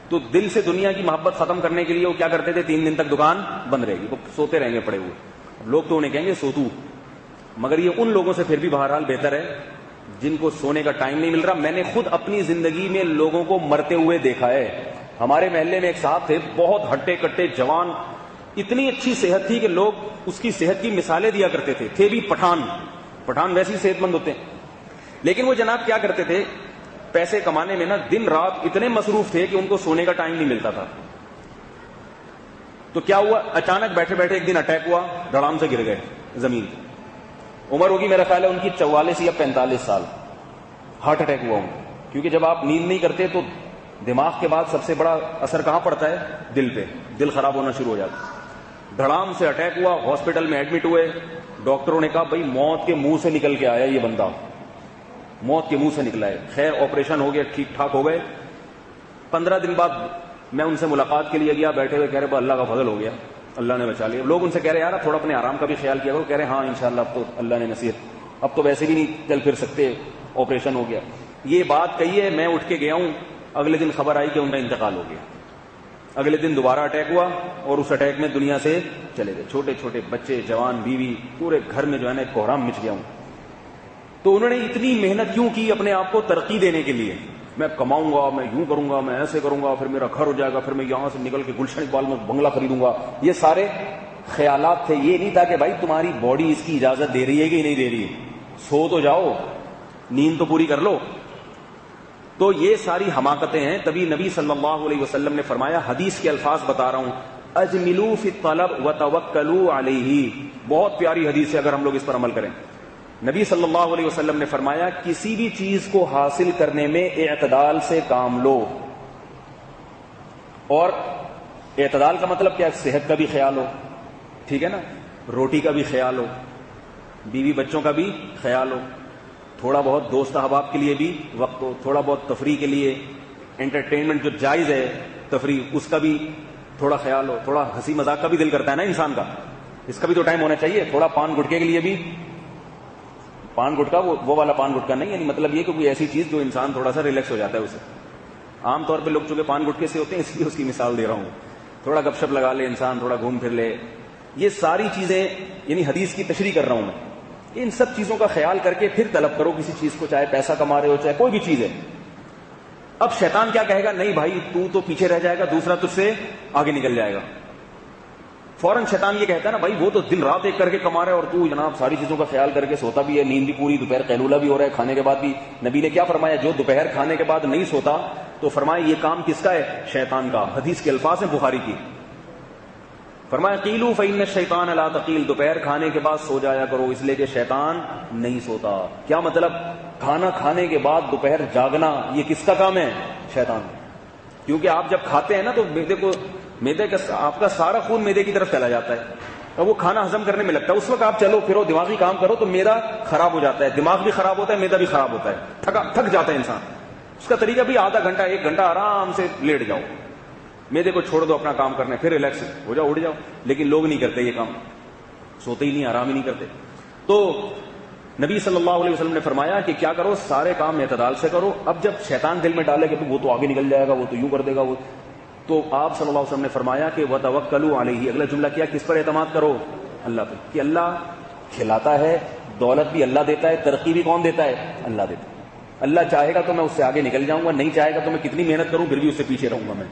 تو دل سے دنیا کی محبت ختم کرنے کے لیے وہ کیا کرتے تھے، 3 دن تک دکان بند رہے گی، وہ سوتے رہیں گے پڑے ہوئے. لوگ تو انہیں کہیں گے سو تو، مگر یہ ان لوگوں سے پھر بھی بہرحال بہتر ہے جن کو سونے کا ٹائم نہیں مل رہا. میں نے خود اپنی زندگی میں لوگوں کو مرتے ہوئے دیکھا ہے. ہمارے محلے میں ایک صاحب تھے، بہت ہٹے کٹے جوان، اتنی اچھی صحت تھی کہ لوگ اس کی صحت کی مثالیں دیا کرتے تھے بھی پٹھان ویسے ہی صحت مند ہوتے ہیں. لیکن وہ جناب کیا کرتے تھے، پیسے کمانے میں نا دن رات اتنے مصروف تھے کہ ان کو سونے کا ٹائم نہیں ملتا تھا. تو کیا ہوا، اچانک بیٹھے بیٹھے ایک دن اٹیک ہوا، دھڑام سے گر گئے زمین. عمر ہوگی میرا خیال ہے ان کی 44 یا 45 سال. ہارٹ اٹیک ہوا ان کو. کیونکہ جب آپ نیند نہیں کرتے تو دماغ کے بعد سب سے بڑا اثر کہاں پڑتا ہے، دل پہ. دل خراب ہونا شروع ہو جاتا. دھڑام سے اٹیک ہوا، ہاسپٹل میں ایڈمٹ ہوئے. ڈاکٹروں نے کہا بھائی موت کے منہ سے نکل کے آیا یہ بندہ، موت کے منہ سے نکلا ہے. خیر آپریشن ہو گیا، ٹھیک ٹھاک ہو گئے. 15 دن بعد میں ان سے ملاقات کے لیے گیا، بیٹھے ہوئے کہہ رہے اللہ کا فضل ہو گیا، اللہ نے بچا لیا. لوگ ان سے کہہ رہے یار تھوڑا اپنے آرام کا بھی خیال کیا کرو. کہہ رہے ہاں انشاءاللہ اب تو اللہ نے نصیحت، اب تو ویسے بھی نہیں چل پھر سکتے، آپریشن ہو گیا. یہ بات کہی ہے، میں اٹھ کے گیا ہوں، اگلے دن خبر آئی کہ ان کا انتقال ہو گیا. اگلے دن دوبارہ اٹیک ہوا اور اس اٹیک میں دنیا سے چلے گئے. چھوٹے چھوٹے بچے، جوان، بیوی، پورے گھر میں جو ہے نا کوہرام مچ گیا ہوں. تو انہوں نے اتنی محنت کیوں کی اپنے آپ کو ترقی دینے کے لیے، میں کماؤں گا، میں یوں کروں گا، میں ایسے کروں گا، پھر میرا گھر ہو جائے گا، پھر میں یہاں سے نکل کے گلشن اقبال میں بنگلہ خریدوں گا. یہ سارے خیالات تھے. یہ نہیں تھا کہ بھائی تمہاری باڈی اس کی اجازت دے رہی ہے کہ نہیں دے رہی ہے، سو تو جاؤ، نیند تو پوری کر لو. تو یہ ساری حماقتیں ہیں. تبھی نبی صلی اللہ علیہ وسلم نے فرمایا، حدیث کے الفاظ بتا رہا ہوں، اجملوا فی الطلب وتوکلوا علیہ. بہت پیاری حدیث ہے اگر ہم لوگ اس پر عمل کریں. نبی صلی اللہ علیہ وسلم نے فرمایا کسی بھی چیز کو حاصل کرنے میں اعتدال سے کام لو. اور اعتدال کا مطلب کیا، صحت کا بھی خیال ہو، ٹھیک ہے نا، روٹی کا بھی خیال ہو، بیوی بچوں کا بھی خیال ہو، تھوڑا بہت دوست احباب کے لیے بھی وقت ہو، تھوڑا بہت تفریح کے لیے انٹرٹینمنٹ جو جائز ہے تفریح اس کا بھی تھوڑا خیال ہو. تھوڑا ہنسی مذاق کا بھی دل کرتا ہے نا انسان کا، اس کا بھی تو ٹائم ہونا چاہیے. تھوڑا پان گٹکے کے لیے بھی، پان گٹکا وہ والا پان گٹکا نہیں، یعنی مطلب یہ کہ کوئی ایسی چیز جو انسان تھوڑا سا ریلیکس ہو جاتا ہے اسے. عام طور پہ لوگ چونکہ پان گٹکے سے ہوتے ہیں اس لیے اس کی مثال دے رہا ہوں. تھوڑا گپ شپ لگا لے انسان، تھوڑا گھوم پھر لے. یہ ساری چیزیں یعنی حدیث کی تشریح کر رہا ہوں میں. ان سب چیزوں کا خیال کر کے پھر طلب کرو کسی چیز کو، چاہے پیسہ کما رہے ہو چاہے کوئی بھی چیز ہے. اب شیطان کیا کہے گا، نہیں بھائی تو پیچھے رہ جائے گا، دوسرا تجھ سے آگے نکل جائے گا. فوراً شیطان یہ کہتا ہے نا بھائی وہ تو دن رات ایک کر کے کما رہا ہے اور تو جناب ساری چیزوں کا خیال کر کے سوتا بھی ہے، نیند بھی پوری، دوپہر قیلولہ بھی ہو رہا ہے، کھانے کے بعد بھی. نبی نے کیا فرمایا، جو دوپہر کھانے کے بعد نہیں سوتا تو فرمایا یہ کام کس کا ہے، شیطان کا. حدیث کے الفاظ ہیں بخاری کی. فرمایا قیلوا فإن الشیطان لا تقیل، دوپہر کھانے کے بعد سو جایا کرو اس لیے کہ شیطان نہیں سوتا. کیا مطلب، کھانا کھانے کے بعد دوپہر جاگنا یہ کس کا کام ہے، شیطان. کیونکہ آپ جب کھاتے ہیں نا تو میدے کا آپ کا سارا خون میدے کی طرف چلا جاتا ہے اور وہ کھانا ہضم کرنے میں لگتا ہے. اس وقت آپ چلو پھرو دماغی کام کرو تو میدا خراب ہو جاتا ہے، دماغ بھی خراب ہوتا ہے، میدا بھی خراب ہوتا ہے، تھک جاتا ہے انسان. اس کا طریقہ بھی آدھا گھنٹہ 1 گھنٹہ آرام سے لیٹ جاؤ، میدے کو چھوڑ دو اپنا کام کرنے، پھر ریلیکس ہو جاؤ، اڑ جاؤ. لیکن لوگ نہیں کرتے یہ کام، سوتے ہی نہیں، آرام ہی نہیں کرتے. تو نبی صلی اللہ علیہ وسلم نے فرمایا کہ کیا کرو، سارے کام اعتدال سے کرو. اب جب شیطان دل میں ڈالے کہ وہ تو آگے نکل جائے گا، وہ تو یوں کر دے گا، وہ تو آپ صلی اللہ علیہ وسلم نے فرمایا کہ وتوکلوا علیہ. اگلا جملہ کیا، کس پر اعتماد کرو، اللہ پہ. کہ اللہ کھلاتا ہے، دولت بھی اللہ دیتا ہے، ترقی بھی کون دیتا ہے، اللہ دیتا ہے. اللہ چاہے گا تو میں اس سے آگے نکل جاؤں گا، نہیں چاہے گا تو میں کتنی محنت کروں پھر بھی اس سے پیچھے رہوں گا میں.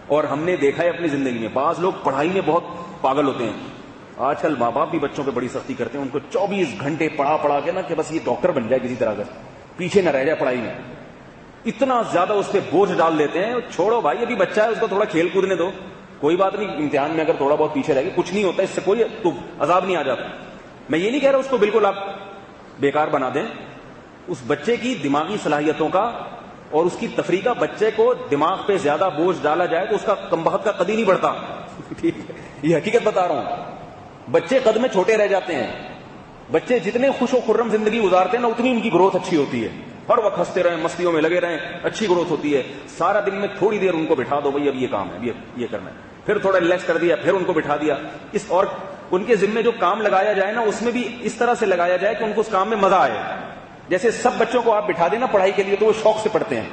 اور ہم نے دیکھا ہے اپنی زندگی میں بعض لوگ پڑھائی میں بہت پاگل ہوتے ہیں. آج کل ماں باپ بھی بچوں پہ بڑی سختی کرتے ہیں، ان کو 24 گھنٹے پڑھا کے نا کہ بس یہ ڈاکٹر بن جائے کسی طرح کا، پیچھے نہ رہ جائے پڑھائی میں. اتنا زیادہ اس پہ بوجھ ڈال دیتے ہیں. چھوڑو بھائی، ابھی بچہ ہے، اس کو تھوڑا کھیل کودنے دو، کوئی بات نہیں. امتحان میں اگر تھوڑا بہت پیچھے رہے گا کچھ نہیں ہوتا، اس سے کوئی تو عذاب نہیں آ جاتا. میں یہ نہیں کہہ رہا اس کو بالکل آپ بیکار بنا دیں. اس بچے کی دماغی صلاحیتوں کا اور اس کی تفریح کا، بچے کو دماغ پہ زیادہ بوجھ ڈالا جائے تو اس کا کم بخت کا قد ہی نہیں بڑھتا. ٹھیک ہے، یہ حقیقت بتا رہا ہوں. بچے قد میں چھوٹے رہ جاتے ہیں. بچے جتنے خوش و خرم زندگی گزارتے ہیں نا اتنی ان کی گروتھ اچھی ہوتی ہے. ہر وقت ہنستے رہیں, مستیوں میں لگے رہیں, اچھی گروتھ ہوتی ہے. سارا دن میں تھوڑی دیر ان کو بٹھا دو, بھائی اب یہ کام ہے, اب یہ کرنا ہے, پھر تھوڑا ریلیکس کر دیا, پھر ان کو بٹھا دیا. اور ان کے ذمے جو کام لگایا جائے نا اس میں بھی اس طرح سے لگایا جائے کہ ان کو اس کام میں مزہ آئے. جیسے سب بچوں کو آپ بٹھا دیں نا پڑھائی کے لیے تو وہ شوق سے پڑھتے ہیں,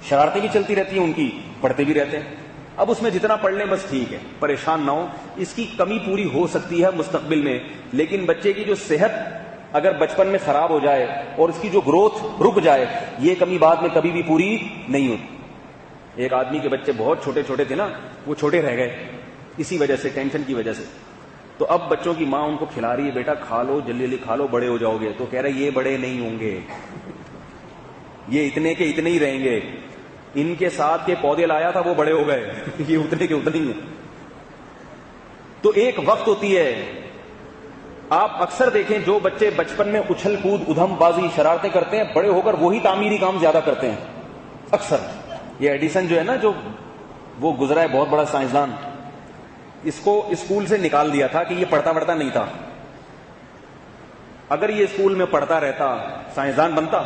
شرارتیں بھی چلتی رہتی ہیں ان کی, پڑھتے بھی رہتے ہیں. اب اس میں جتنا پڑھ لیں بس ٹھیک ہے, پریشان نہ ہو. اس کی کمی پوری ہو سکتی ہے مستقبل میں, لیکن بچے کی جو صحت اگر بچپن میں خراب ہو جائے اور اس کی جو گروتھ رک جائے, یہ کمی بعد میں کبھی بھی پوری نہیں ہوتی. ایک آدمی کے بچے بہت چھوٹے چھوٹے تھے نا, وہ چھوٹے رہ گئے اسی وجہ سے, ٹینشن کی وجہ سے. تو اب بچوں کی ماں ان کو کھلا رہی ہے, بیٹا کھا لو جلدی جلدی کھا لو, بڑے ہو جاؤ گے. تو کہہ رہے یہ بڑے نہیں ہوں گے, یہ اتنے کے اتنے ہی رہیں گے. ان کے ساتھ کے پودے لایا تھا وہ بڑے ہو گئے, یہ اتنے کے اتنے ہی ہیں. تو ایک وقت ہوتی ہے. آپ اکثر دیکھیں جو بچے بچپن میں اچھل کود ادھم بازی شرارتیں کرتے ہیں, بڑے ہو کر وہی تعمیری کام زیادہ کرتے ہیں اکثر. یہ ایڈیسن جو ہے نا, جو وہ گزرا ہے بہت بڑا سائنسدان, اس کو اسکول سے نکال دیا تھا کہ یہ پڑھتا نہیں تھا. اگر یہ اسکول میں پڑھتا رہتا سائنسدان بنتا.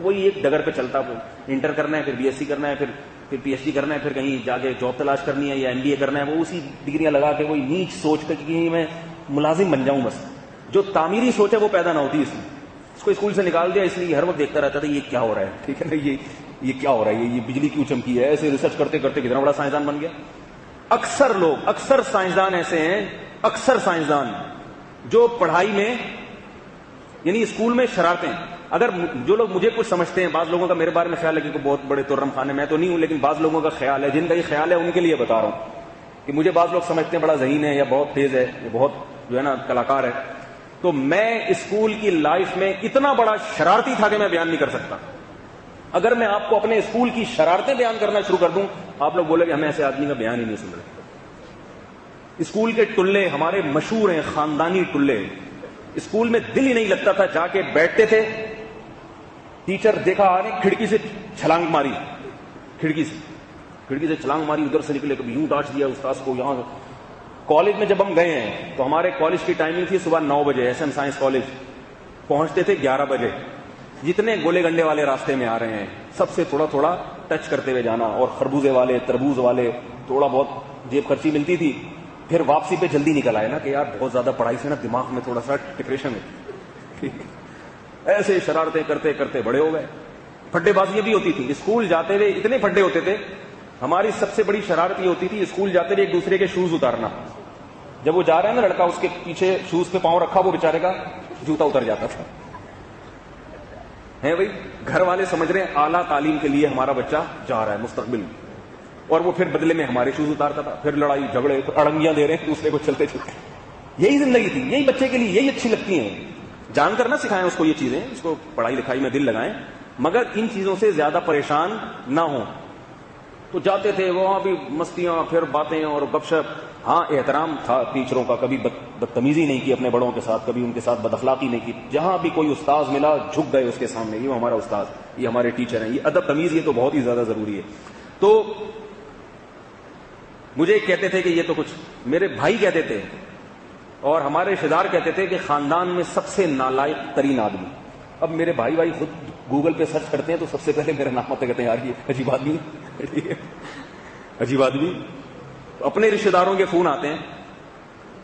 وہی ایک ڈگر پہ چلتا, انٹر کرنا ہے, پھر بی ایس سی کرنا ہے, پھر پی ایچ ڈی کرنا ہے, پھر کہیں جا کے جاب تلاش کرنی ہے یا ایم بی اے کرنا ہے. وہ اسی ڈگریاں لگا کے وہی نیچ سوچ کر کہ میں ملازم بن جاؤں, بس جو تعمیری سوچ ہے وہ پیدا نہ ہوتی. اس کو اسکول سے نکال دیا, اس لیے ہر وقت دیکھتا رہتا تھا یہ کیا ہو رہا ہے, ٹھیک ہے نا, یہ کیا ہو رہا ہے, یہ بجلی کیوں چمکی ہے. ایسے ریسرچ کرتے کرتے کتنا بڑا سائنسدان بن گیا. اکثر سائنسدان ایسے ہیں, اکثر سائنسدان جو پڑھائی میں یعنی اسکول میں شرارتیں. اگر جو لوگ مجھے کچھ سمجھتے ہیں, بعض لوگوں کا میرے بارے میں خیال ہے کہ بہت بڑے ترم خانے, میں تو نہیں ہوں, لیکن بعض لوگوں کا خیال ہے, جن کا یہ خیال ہے ان کے لیے بتا رہا ہوں کہ مجھے بعض لوگ سمجھتے ہیں بڑا ذہین ہے یا بہت تیز ہے, یہ بہت جو ہے نا کلاکار ہے. تو میں اسکول کی لائف میں اتنا بڑا شرارتی تھا کہ میں بیان نہیں کر سکتا. اگر میں آپ کو اپنے اسکول کی شرارتیں بیان کرنا شروع کر دوں, آپ لوگ بولے کہ ہمیں ایسے آدمی کا بیان ہی نہیں سن رہے. اسکول کے ٹلے ہمارے مشہور ہیں, خاندانی ٹلے. اسکول میں دل ہی نہیں لگتا تھا, جا کے بیٹھتے تھے, ٹیچر دیکھا آ رہے, کھڑکی سے چھلانگ ماری, کھڑکی سے چھلانگ ماری, ادھر سے نکلے, کبھی یوں ڈانٹ دیا استاذ کو. یہاں کالج میں جب ہم گئے ہیں تو ہمارے کالج کی ٹائمنگ تھی صبح 9 بجے, ایس ایم سائنس کالج. پہنچتے تھے 11 بجے. جتنے گولے گنڈے والے راستے میں آ رہے ہیں سب سے تھوڑا تھوڑا ٹچ کرتے ہوئے جانا, اور خربوزے والے, تربوز والے, تھوڑا بہت جیب خرچی ملتی تھی. پھر واپسی پہ جلدی نکل آئے نا کہ یار بہت زیادہ پڑھائی سے نا دماغ میں تھوڑا سا ڈپریشن ہے. ایسے شرارتیں کرتے کرتے بڑے ہو گئے. پھڈے بازیاں بھی ہوتی تھی اسکول جاتے ہوئے, اتنے پھڈے ہوتے تھے. ہماری سب سے بڑی شرارت یہ ہوتی تھی اسکول جاتے ہوئے ایک دوسرے کے شوز اتارنا. جب وہ جا رہا ہے نا لڑکا, اس کے پیچھے شوز پہ پاؤں رکھا, وہ بیچارے کا جوتا اتر جاتا تھا. ہے بھائی, گھر والے سمجھ رہے ہیں اعلیٰ تعلیم کے لیے ہمارا بچہ جا رہا ہے مستقبل میں, اور وہ پھر بدلے میں ہمارے شوز اتارتا تھا. پھر لڑائی جھگڑے, پھر اڑنگیاں دے رہے ہیں دوسرے کو چلتے چلتے. یہی زندگی تھی, یہی بچے کے لیے یہی اچھی لگتی ہیں. جان کر نہ سکھائیں اس کو یہ چیزیں, اس کو پڑھائی لکھائی میں دل لگائیں, مگر ان چیزوں سے زیادہ پریشان نہ ہوں. تو جاتے تھے وہاں بھی مستیاں, پھر باتیں اور گپ شپ. ہاں احترام تھا ٹیچروں کا, کبھی بدتمیزی نہیں کی اپنے بڑوں کے ساتھ, کبھی ان کے ساتھ بد اخلاقی نہیں کی. جہاں بھی کوئی استاذ ملا جھک گئے اس کے سامنے, یہ ہمارا استاذ, یہ ہمارے ٹیچر ہیں. یہ ادب تمیز یہ تو بہت ہی زیادہ ضروری ہے. تو مجھے کہتے تھے کہ یہ تو کچھ میرے بھائی کہتے تھے اور ہمارے رشتے دار کہتے تھے کہ خاندان میں سب سے نالائق ترین آدمی. اب میرے بھائی خود گوگل پہ سرچ کرتے ہیں تو سب سے پہلے میرا نام آتا, کہتے ہیں یار یہ عجیب آدمی, عجیب آدمی. اپنے رشتے داروں کے فون آتے ہیں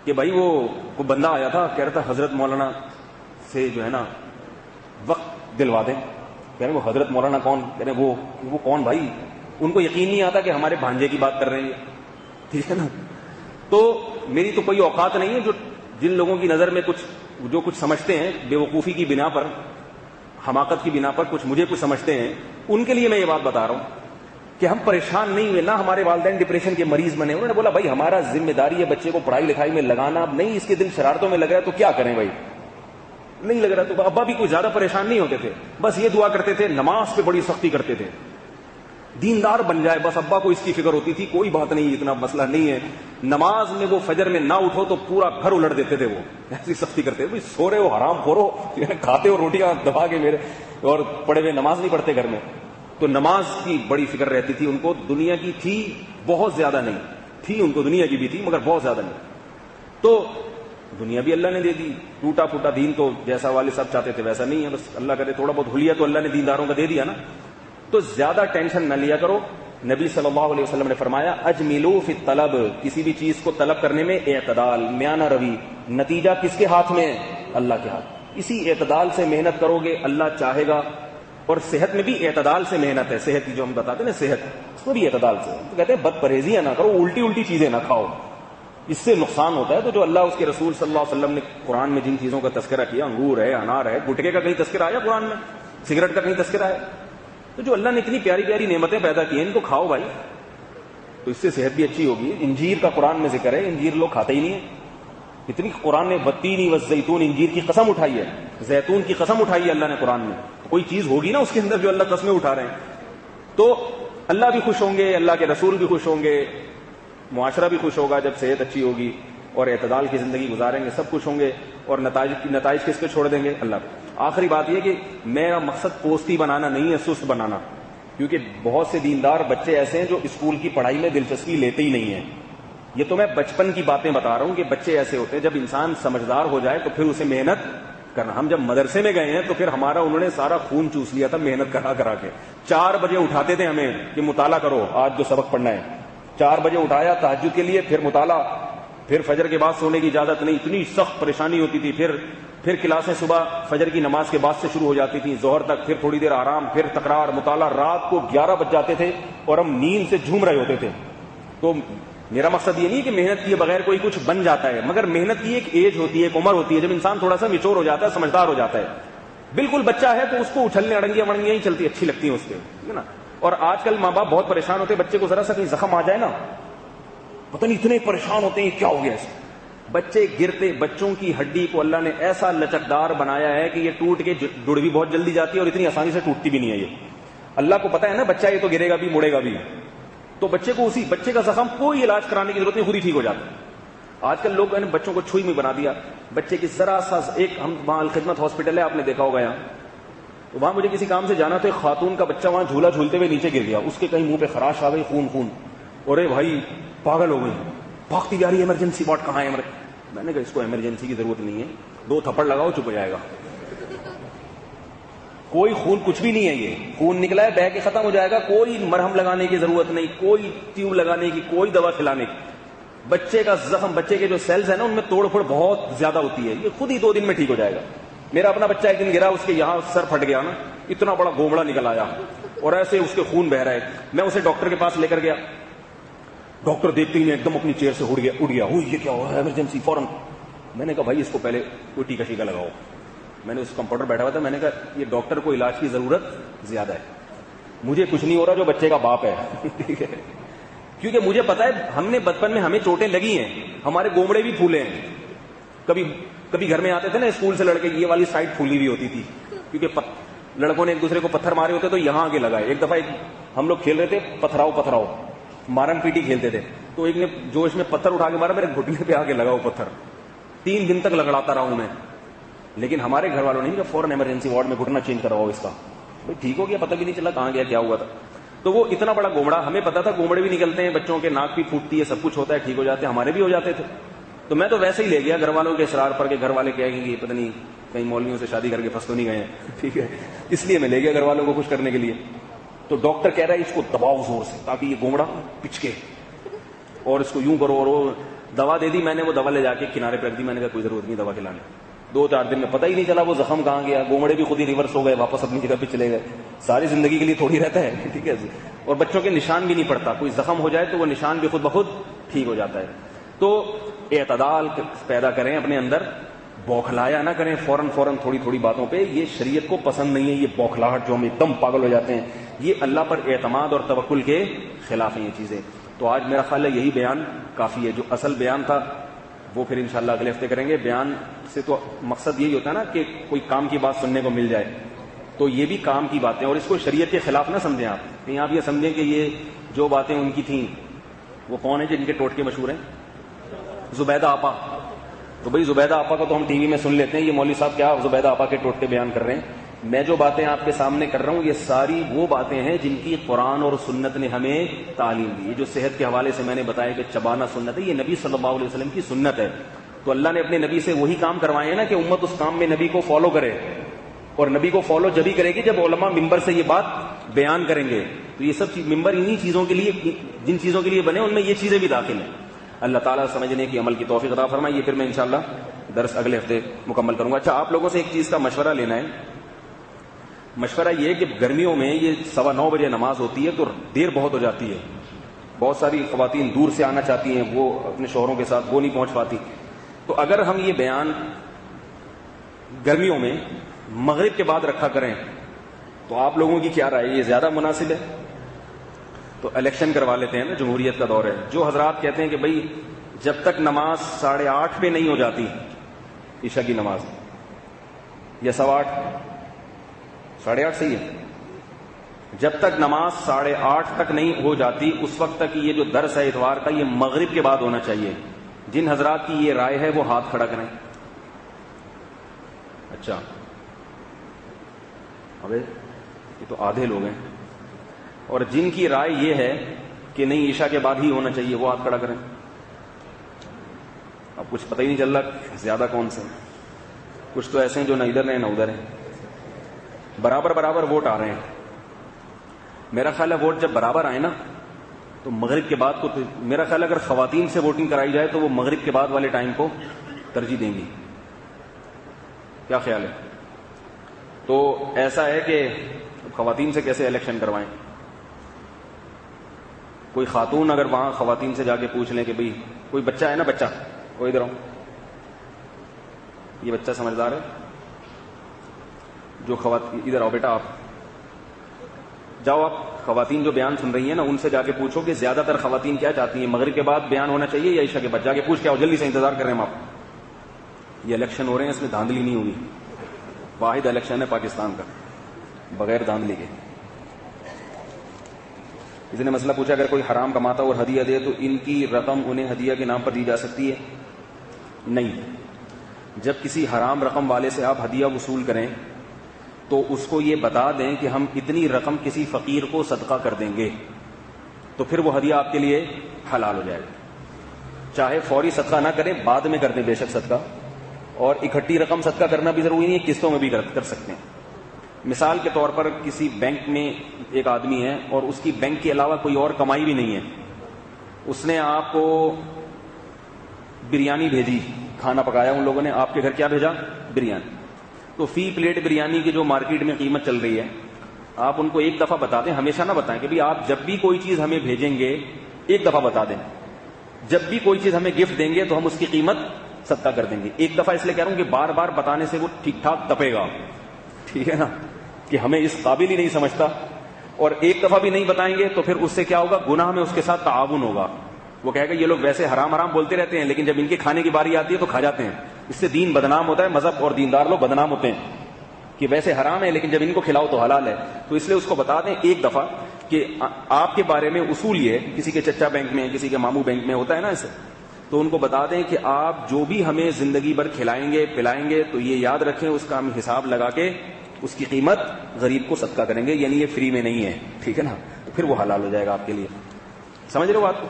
کہ بھائی وہ بندہ آیا تھا, کہہ رہا تھا حضرت مولانا سے جو ہے نا وقت دلوا دیں. کہہ رہے وہ حضرت مولانا کون, کہہ رہے وہ کون بھائی. ان کو یقین نہیں آتا کہ ہمارے بھانجے کی بات کر رہے ہیں, ٹھیک ہے نا. تو میری تو کوئی اوقات نہیں ہے. جن لوگوں کی نظر میں جو کچھ سمجھتے ہیں بے وقوفی کی بنا پر, حماقت کی بنا پر مجھے کچھ سمجھتے ہیں, ان کے لیے میں یہ بات بتا رہا ہوں کہ ہم پریشان نہیں ہوئے, نہ ہمارے والدین ڈپریشن کے مریض بنے. انہوں نے بولا بھائی ہمارا ذمہ داری ہے بچے کو پڑھائی لکھائی میں لگانا. اب نہیں اس کے دل شرارتوں میں لگ رہا ہے تو کیا کریں بھائی, نہیں لگ رہا. تو ابا بھی کوئی زیادہ پریشان نہیں ہوتے تھے, بس یہ دعا کرتے تھے, نماز پہ بڑی سختی کرتے تھے, دیندار بن جائے, بس ابا کو اس کی فکر ہوتی تھی. کوئی بات نہیں, اتنا مسئلہ نہیں ہے. نماز میں وہ فجر میں نہ اٹھو تو پورا گھر الٹ دیتے تھے, وہ ایسی سختی کرتے تھے. سو رہے ہو حرام خورو, کھاتے ہو روٹیاں دبا کے میرے, اور پڑے ہوئے نماز نہیں پڑھتے گھر میں. تو نماز کی بڑی فکر رہتی تھی ان کو. دنیا کی تھی بہت زیادہ نہیں تھی ان کو, دنیا کی بھی تھی مگر بہت زیادہ نہیں. تو دنیا بھی اللہ نے دے دی, ٹوٹا پھوٹا دین تو جیسا والد صاحب چاہتے تھے ویسا نہیں ہے, بس اللہ کرے تھوڑا بہت حلیہ تو اللہ نے دینداروں کا دے دیا نا. تو زیادہ ٹینشن نہ لیا کرو. نبی صلی اللہ علیہ وسلم نے فرمایا اجملوا فی الطلب, کسی بھی چیز کو طلب کرنے میں اعتدال, میانہ روی. نتیجہ کس کے ہاتھ میں ہے؟ اللہ کے ہاتھ. اسی اعتدال سے محنت کرو گے اللہ چاہے گا. اور صحت میں بھی اعتدال سے محنت ہے, صحت کی جو ہم بتاتے ہیں نا صحت, اس میں بھی اعتدال سے. تو کہتے ہیں بد پرہیزیاں نہ کرو, الٹی چیزیں نہ کھاؤ, اس سے نقصان ہوتا ہے. تو جو اللہ اس کے رسول صلی اللہ علیہ وسلم نے قرآن میں جن چیزوں کا تذکرہ کیا, انگور ہے, انار ہے, گٹکے کا کہیں تذکرہ آیا قرآن میں, سگریٹ کا کہیں تذکرہ ہے, تو جو اللہ نے اتنی پیاری پیاری نعمتیں پیدا کی ہیں ان کو کھاؤ بھائی, تو اس سے صحت بھی اچھی ہوگی. انجیر کا قرآن میں ذکر ہے, انجیر لوگ کھاتے ہی نہیں ہیں. اتنی قرآن نے والتین والزیتون, انجیر کی قسم اٹھائی ہے, زیتون کی قسم اٹھائی ہے اللہ نے قرآن میں. تو کوئی چیز ہوگی نا اس کے اندر جو اللہ قسمیں اٹھا رہے ہیں. تو اللہ بھی خوش ہوں گے, اللہ کے رسول بھی خوش ہوں گے, معاشرہ بھی خوش ہوگا جب صحت اچھی ہوگی اور اعتدال کی زندگی گزاریں گے, سب خوش ہوں گے. اور نتائج کس پہ چھوڑ دیں گے؟ اللہ پہ. آخری بات یہ کہ میرا مقصد پوستی بنانا نہیں ہے, سست بنانا, کیونکہ بہت سے دیندار بچے ایسے ہیں جو اسکول کی پڑھائی میں دلچسپی لیتے ہی نہیں ہیں. یہ تو میں بچپن کی باتیں بتا رہا ہوں کہ بچے ایسے ہوتے ہیں, جب انسان سمجھدار ہو جائے تو پھر اسے محنت کرنا. ہم جب مدرسے میں گئے ہیں تو پھر ہمارا انہوں نے سارا خون چوس لیا تھا محنت کرا کے. 4 بجے اٹھاتے تھے ہمیں کہ مطالعہ کرو, آج جو سبق پڑھنا ہے. 4 بجے اٹھایا تہجد کے لیے, پھر مطالعہ, پھر فجر کے بعد سونے کی اجازت نہیں. اتنی سخت پریشانی ہوتی تھی. پھر کلاسیں صبح فجر کی نماز کے بعد سے شروع ہو جاتی تھیں ظہر تک, پھر تھوڑی دیر آرام, پھر تکرار, مطالعہ. رات کو 11 بج جاتے تھے اور ہم نیند سے جھوم رہے ہوتے تھے. تو میرا مقصد یہ نہیں کہ محنت کیے بغیر کوئی کچھ بن جاتا ہے, مگر محنت کی ایک ایج ہوتی ہے, ایک عمر ہوتی ہے جب انسان تھوڑا سا میچور ہو جاتا ہے, سمجھدار ہو جاتا ہے. بالکل بچہ ہے تو اس کو اچھلنے اڑنگیاں ہی چلتی اچھی لگتی ہیں اس کے, ٹھیک ہے نا. اور آج کل ماں باپ بہت پریشان ہوتے ہیں, بچے کو ذرا سا کہیں زخم آ جائے نا, پتہ نہیں اتنے پریشان ہوتے ہیں کیا ہو گیا اس. بچے گرتے, بچوں کی ہڈی کو اللہ نے ایسا لچکدار بنایا ہے کہ یہ ٹوٹ کے جڑ بھی بہت جلدی جاتی ہے اور اتنی آسانی سے ٹوٹتی بھی نہیں ہے. یہ اللہ کو پتا ہے نا بچہ یہ تو گرے گا بھی مڑے گا بھی, تو بچے کو اسی بچے کا زخم کوئی علاج کرانے کی ضرورت نہیں, خود ہی ٹھیک ہو جاتا ہے. آج کل لوگ نے بچوں کو چھوئی میں بنا دیا. بچے کی ذرا سا ایک, ہم وہاں الخدمت ہاسپٹل ہے, آپ نے دیکھا ہوگا یہاں, تو وہاں مجھے کسی کام سے جانا تو ایک خاتون کا بچہ وہاں جھولا جھولتے ہوئے نیچے گر گیا, اس کے کہیں منہ پہ خراش آ گئی, خون. اور بھائی پاگل ہو گئی, بھاگتی جا رہی ہے, ایمرجنسی واٹ کہاں ہے. میں نے کہا اس کو ایمرجنسی کی ضرورت نہیں ہے, 2 تھپڑ لگاؤ چپ ہو جائے گا. کوئی خون کچھ بھی نہیں ہے, یہ خون نکلا ہے بہہ کے ختم ہو جائے گا. کوئی مرہم لگانے کی ضرورت نہیں, کوئی ٹیوب لگانے کی, کوئی دوا کھلانے کی. بچے کا زخم, بچے کے جو سیلز ہیں نا ان میں توڑ پھوڑ بہت زیادہ ہوتی ہے, یہ خود ہی 2 دن میں ٹھیک ہو جائے گا. میرا اپنا بچہ ایک دن گرا, اس کے یہاں سر پھٹ گیا نا, اتنا بڑا گوبڑا نکل آیا اور ایسے اس کے خون بہ رہا ہے. میں اسے ڈاکٹر کے پاس لے کر گیا, ڈاکٹر دیکھتے ہی ایک دم اپنی چیئر سے اٹھ گیا, یہ کیا ہوا, ایمرجنسی فوراً. میں نے کہا بھائی اس کو پہلے کوئی ٹیکا شیکا لگاؤ. میں نے اس کمپاؤنڈر بیٹھا ہوا تھا, میں نے کہا یہ ڈاکٹر کو علاج کی ضرورت زیادہ ہے, مجھے کچھ نہیں ہو رہا, جو بچے کا باپ ہے. ٹھیک ہے, کیونکہ مجھے پتا ہے ہم نے بچپن میں ہمیں چوٹیں لگی ہیں, ہمارے گومڑے بھی پھولے ہیں. کبھی گھر میں آتے تھے نا اسکول سے لڑکے, یہ والی سائڈ پھولی ہوئی ہوتی تھی, کیونکہ لڑکوں نے ایک دوسرے کو پتھر مارے ہوتے تو یہاں آگے لگائے. ایک دفعہ ہم لوگ کھیل رہے تھے پتھراؤ مارم پیٹی کھیلتے تھے, تو ایک نے جوش میں پتھر اٹھا کے مارا, میرے گھٹنے پہ آگے لگا وہ پتھر. 3 دن تک لگڑاتا رہا ہوں میں, لیکن ہمارے گھر والوں نے کہ فوراً ایمرجنسی وارڈ میں گھٹنا چینج کرواؤ اس کا. بھائی ٹھیک ہو گیا, پتہ بھی نہیں چلا کہاں گیا, کیا ہوا تھا. تو وہ اتنا بڑا گومڑا, ہمیں پتا تھا گومڑے بھی نکلتے ہیں بچوں کے, ناک بھی پھوٹتی ہے, سب کچھ ہوتا ہے, ٹھیک ہو جاتے ہیں, ہمارے بھی ہو جاتے تھے. تو میں تو ویسے ہی لے گیا گھر والوں کے اصرار پر, کہ گھر والے کہیں گے پتہ نہیں کہیں مولویوں سے شادی کر کے پھنس تو نہیں گئے ہیں. ٹھیک ہے, اس لیے میں لے گیا گھر والوں کو خوش کرنے کے لیے. تو ڈاکٹر کہہ رہا ہے اس کو دباؤ زور سے تاکہ یہ گومڑا پچکے, اور اس کو یوں کرو, اور وہ دوا دے دی. میں نے وہ دوا لے جا کے کنارے پہ رکھ دی. میں نے کہا کوئی ضرورت نہیں دوا کھلانے. 2-4 دن میں پتہ ہی نہیں چلا وہ زخم کہاں گیا, گومڑے بھی خود ہی ریورس ہو گئے, واپس اپنی جگہ پہ چلے گئے. ساری زندگی کے لیے تھوڑی رہتا ہے. ٹھیک ہے, اور بچوں کے نشان بھی نہیں پڑتا, کوئی زخم ہو جائے تو وہ نشان بھی خود بخود ٹھیک ہو جاتا ہے. تو اعتدال پیدا کریں اپنے اندر, بوکھلایا نہ کریں فوراً تھوڑی باتوں پہ. یہ شریعت کو پسند نہیں ہے, یہ بوکھلاہٹ جو ہم ایک دم پاگل ہو جاتے ہیں, یہ اللہ پر اعتماد اور توکل کے خلاف ہیں یہ چیزیں. تو آج میرا خیال ہے یہی بیان کافی ہے. جو اصل بیان تھا وہ پھر انشاءاللہ اگلے ہفتے کریں گے. بیان سے تو مقصد یہی ہوتا ہے نا کہ کوئی کام کی بات سننے کو مل جائے, تو یہ بھی کام کی باتیں, اور اس کو شریعت کے خلاف نہ سمجھیں آپ. کہیں آپ یہ سمجھیں کہ یہ جو باتیں ان کی تھیں, وہ کون ہیں جن کے ٹوٹکے مشہور ہیں؟ زبیدہ آپا. تو بھائی زبیدہ آپا کو تو ہم ٹی وی میں سن لیتے ہیں, یہ مولوی صاحب کیا زبیدہ آپا کے ٹوٹکے بیان کر رہے ہیں. میں جو باتیں آپ کے سامنے کر رہا ہوں یہ ساری وہ باتیں ہیں جن کی قرآن اور سنت نے ہمیں تعلیم دی. یہ جو صحت کے حوالے سے میں نے بتایا کہ چبانا سنت ہے, یہ نبی صلی اللہ علیہ وسلم کی سنت ہے. تو تو اللہ نے اپنے نبی سے وہی کام کروائے ہیں نا کہ امت اس کام میں نبی کو فالو کرے, اور نبی کو فالو جبھی کرے گی جب علماء ممبر سے یہ بات بیان کریں گے. تو یہ سب ممبر انہی چیزوں کے لیے, جن چیزوں کے لیے بنے ان میں یہ چیزیں بھی داخل ہیں. اللہ تعالیٰ سمجھنے کی عمل کی توفیق عطا فرمائے. یہ پھر میں انشاءاللہ درس اگلے ہفتے مکمل کروں گا. اچھا, آپ لوگوں سے ایک چیز کا مشورہ لینا ہے. مشورہ یہ ہے کہ گرمیوں میں یہ 9:15 بجے نماز ہوتی ہے تو دیر بہت ہو جاتی ہے. بہت ساری خواتین دور سے آنا چاہتی ہیں, وہ اپنے شوہروں کے ساتھ وہ نہیں پہنچ پاتی. تو اگر ہم یہ بیان گرمیوں میں مغرب کے بعد رکھا کریں تو آپ لوگوں کی کیا رائے, یہ زیادہ مناسب ہے؟ تو الیکشن کروا لیتے ہیں نا, جمہوریت کا دور ہے. جو حضرات کہتے ہیں کہ بھئی جب تک نماز 8:30 پہ نہیں ہو جاتی عشاء کی نماز, یا 8:15, 8:30 صحیح ہے, جب تک نماز 8:30 تک نہیں ہو جاتی اس وقت تک یہ جو درس ہے اتوار کا یہ مغرب کے بعد ہونا چاہیے. جن حضرات کی یہ رائے ہے وہ ہاتھ کھڑا کریں. اچھا, ابے یہ تو آدھے لوگ ہیں. اور جن کی رائے یہ ہے کہ نہیں عشاء کے بعد ہی ہونا چاہیے وہ ہاتھ کھڑا کریں. اب کچھ پتہ ہی نہیں چل رہا زیادہ کون سے. کچھ تو ایسے ہیں جو نہ ادھر ہیں نہ ادھر ہیں, برابر ووٹ آ رہے ہیں. میرا خیال ہے ووٹ جب برابر آئے نا تو مغرب کے بعد کو, میرا خیال ہے اگر خواتین سے ووٹنگ کرائی جائے تو وہ مغرب کے بعد والے ٹائم کو ترجیح دیں گی. کیا خیال ہے؟ تو ایسا ہے کہ خواتین سے کیسے الیکشن کروائیں؟ کوئی خاتون اگر وہاں خواتین سے جا کے پوچھ لیں کہ بھئی کوئی بچہ ہے نا, بچہ وہ ادھر آؤ, یہ بچہ سمجھدار ہے جو خواتین, ادھر آؤ بیٹا, آپ جاؤ, آپ خواتین جو بیان سن رہی ہیں نا ان سے جا کے پوچھو کہ زیادہ تر خواتین کیا چاہتی ہیں, مغرب کے بعد بیان ہونا چاہیے یا عشاء کے بعد؟ جا کے پوچھ کے آؤ, جلدی سے, انتظار کر رہے ہیں ہم آپ. یہ الیکشن ہو رہے ہیں, اس میں دھاندلی نہیں ہوگی. واحد الیکشن ہے پاکستان کا بغیر دھاندلی کے. کسی نے مسئلہ پوچھا اگر کوئی حرام کماتا اور ہدیہ دے تو ان کی رقم انہیں ہدیہ کے نام پر دی جا سکتی ہے؟ نہیں. جب کسی حرام رقم والے سے آپ ہدیہ وصول کریں تو اس کو یہ بتا دیں کہ ہم اتنی رقم کسی فقیر کو صدقہ کر دیں گے, تو پھر وہ ہدیہ آپ کے لیے حلال ہو جائے گا. چاہے فوری صدقہ نہ کریں, بعد میں کر دیں بے شک صدقہ, اور اکٹھی رقم صدقہ کرنا بھی ضروری نہیں ہے, قسطوں میں بھی کر سکتے ہیں. مثال کے طور پر کسی بینک میں ایک آدمی ہے اور اس کی بینک کے علاوہ کوئی اور کمائی بھی نہیں ہے, اس نے آپ کو بریانی بھیجی, کھانا پکایا ان لوگوں نے, آپ کے گھر کیا بھیجا؟ بریانی. تو فی پلیٹ بریانی کی جو مارکیٹ میں قیمت چل رہی ہے, آپ ان کو ایک دفعہ بتا دیں, ہمیشہ نہ بتائیں کہ بھئی آپ جب بھی کوئی چیز ہمیں بھیجیں گے ایک دفعہ بتا دیں, جب بھی کوئی چیز ہمیں گفٹ دیں گے تو ہم اس کی قیمت صدقہ کر دیں گے. ایک دفعہ اس لیے کہہ رہا ہوں کہ بار بار بتانے سے وہ ٹھیک ٹھاک تپے گا, ٹھیک ہے نا, کہ ہمیں اس قابل ہی نہیں سمجھتا. اور ایک دفعہ بھی نہیں بتائیں گے تو پھر اس سے کیا ہوگا, گناہ میں اس کے ساتھ تعاون ہوگا. وہ کہے گا یہ لوگ ویسے حرام حرام بولتے رہتے ہیں لیکن جب ان کے کھانے کی باری آتی ہے تو کھا جاتے ہیں. اس سے دین بدنام ہوتا ہے, مذہب اور دیندار لوگ بدنام ہوتے ہیں کہ ویسے حرام ہے لیکن جب ان کو کھلاؤ تو حلال ہے. تو اس لیے اس کو بتا دیں ایک دفعہ کہ آپ کے بارے میں اصول یہ, کسی کے چچا بینک میں, کسی کے ماموں بینک میں ہوتا ہے نا ایسے, تو ان کو بتا دیں کہ آپ جو بھی ہمیں زندگی بھر کھلائیں گے پلائیں گے تو یہ یاد رکھیں اس کا ہم حساب لگا کے اس کی قیمت غریب کو صدقہ کریں گے, یعنی یہ فری میں نہیں ہے, ٹھیک ہے نا, تو پھر وہ حلال ہو جائے گا آپ کے لیے. سمجھ رہے ہو بات کو؟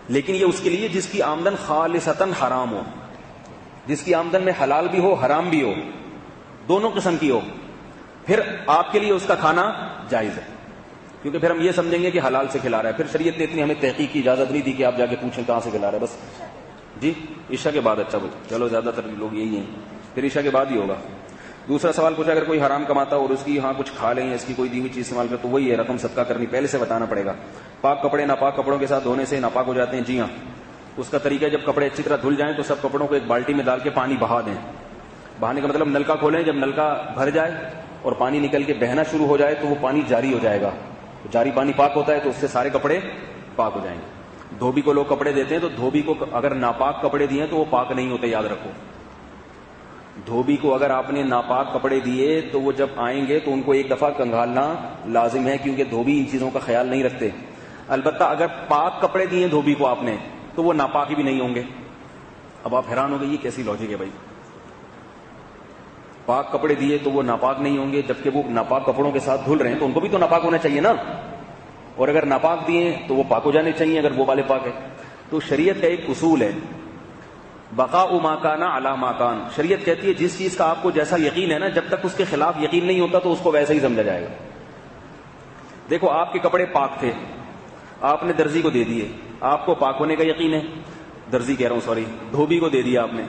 لیکن یہ اس کے لیے جس کی آمدن خالصتاً حرام ہو, جس کی آمدن میں حلال بھی ہو حرام بھی ہو, دونوں قسم کی ہو, پھر آپ کے لیے اس کا کھانا جائز ہے, کیونکہ پھر ہم یہ سمجھیں گے کہ حلال سے کھلا رہا ہے. پھر شریعت نے اتنی ہمیں تحقیق کی اجازت نہیں دی کہ آپ جا کے پوچھیں کہاں سے کھلا رہا ہے. بس جی عشاء کے بعد, اچھا بھائی چلو زیادہ تر لوگ یہی ہیں, پھر عشاء کے بعد ہی ہوگا. دوسرا سوال پوچھا اگر کوئی حرام کماتا اور اس کی یہاں کچھ کھا لیں, اس کی کوئی دی ہوئی چیز استعمال کر, تو وہی ہے رقم صدقہ کرنی, پہلے سے بتانا پڑے گا. پاک کپڑے ناپاک کپڑوں کے ساتھ دھونے سے ناپاک ہو جاتے ہیں؟ جی ہاں. اس کا طریقہ جب کپڑے اچھی طرح دھل جائیں تو سب کپڑوں کو ایک بالٹی میں ڈال کے پانی بہا دیں. بہانے کا مطلب نلکا کھولیں, جب نلکا بھر جائے اور پانی نکل کے بہنا شروع ہو جائے تو وہ پانی جاری ہو جائے گا. جاری پانی پاک ہوتا ہے تو اس سے سارے کپڑے پاک ہو جائیں گے. دھوبی کو لوگ کپڑے دیتے ہیں تو دھوبی کو اگر ناپاک کپڑے دیے تو وہ پاک نہیں ہوتے, یاد رکھو. دھوبی کو اگر آپ نے ناپاک کپڑے دیے تو وہ جب آئیں گے تو ان کو ایک دفعہ کنگھالنا لازم ہے, کیونکہ دھوبی ان چیزوں کا خیال نہیں رکھتے. البتہ اگر پاک کپڑے دیے دھوبی کو آپ نے تو وہ ناپاک بھی نہیں ہوں گے. اب آپ حیران ہو گئے یہ کیسی لاجک ہے بھائی, پاک کپڑے دیے تو وہ ناپاک نہیں ہوں گے, جبکہ وہ ناپاک کپڑوں کے ساتھ دھل رہے ہیں تو ان کو بھی تو ناپاک ہونا چاہیے نا, اور اگر ناپاک دیے تو وہ پاک ہو جانے چاہیے اگر وہ والے پاک ہے. تو شریعت کا ایک اصول ہے بقاء ما کان علی ما کان. شریعت کہتی ہے جس چیز کا آپ کو جیسا یقین ہے نا، جب تک اس کے خلاف یقین نہیں ہوتا تو اس کو ویسا ہی سمجھا جائے گا. دیکھو آپ کے کپڑے پاک تھے، آپ نے درزی کو دے دیے، آپ کو پاک ہونے کا یقین ہے، درزی کہہ رہا ہوں سوری، دھوبی کو دے دیا آپ نے.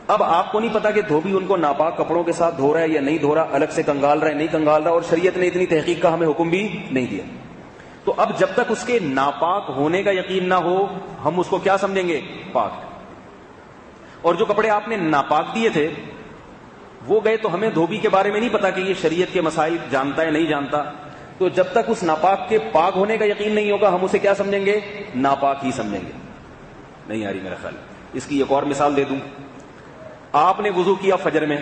اب آپ کو نہیں پتا کہ دھوبی ان کو ناپاک کپڑوں کے ساتھ دھو رہا ہے یا نہیں دھو رہا، الگ سے کنگال رہا ہے نہیں کنگال رہا، اور شریعت نے اتنی تحقیق کا ہمیں حکم بھی نہیں دیا. تو اب جب تک اس کے ناپاک ہونے کا یقین نہ ہو ہم اس کو کیا سمجھیں گے؟ پاک. اور جو کپڑے آپ نے ناپاک دیے تھے وہ گئے، تو ہمیں دھوبی کے بارے میں نہیں پتا کہ یہ شریعت کے مسائل جانتا ہے نہیں جانتا. تو جب تک اس ناپاک کے پاک ہونے کا یقین نہیں ہوگا ہم اسے کیا سمجھیں گے؟ ناپاک ہی سمجھیں گے. نہیں آ رہی میرا خیال. اس کی ایک اور مثال دے دوں. آپ نے وضو کیا فجر میں،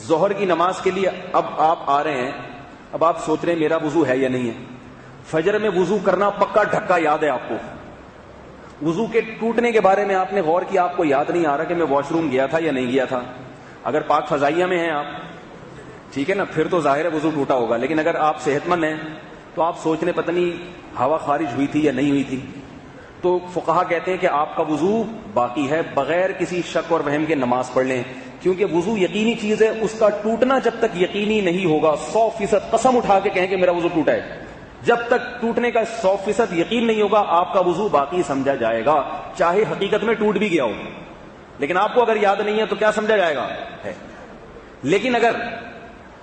ظہر کی نماز کے لیے اب آپ آ رہے ہیں، اب آپ سوچ رہے ہیں میرا وضو ہے یا نہیں ہے. فجر میں وضو کرنا پکا ڈھکا یاد ہے آپ کو. وضو کے ٹوٹنے کے بارے میں آپ نے غور کیا، آپ کو یاد نہیں آ رہا کہ میں واش روم گیا تھا یا نہیں گیا تھا. اگر پاک فضائیہ میں ہیں آپ، ٹھیک ہے نا، پھر تو ظاہر ہے وضو ٹوٹا ہوگا. لیکن اگر آپ صحت مند ہیں تو آپ سوچ رہے پتہ نہیں ہوا خارج ہوئی تھی یا نہیں ہوئی تھی. تو فقہا کہتے ہیں کہ آپ کا وضو باقی ہے، بغیر کسی شک اور وہم کے نماز پڑھ لیں، کیونکہ وضو یقینی چیز ہے. اس کا ٹوٹنا جب تک یقینی نہیں ہوگا، 100% قسم اٹھا کے کہیں کہ میرا وضو ٹوٹا ہے، جب تک ٹوٹنے کا 100% یقین نہیں ہوگا آپ کا وضو باقی سمجھا جائے گا، چاہے حقیقت میں ٹوٹ بھی گیا ہو. لیکن آپ کو اگر یاد نہیں ہے تو کیا سمجھا جائے گا؟ ہے. لیکن اگر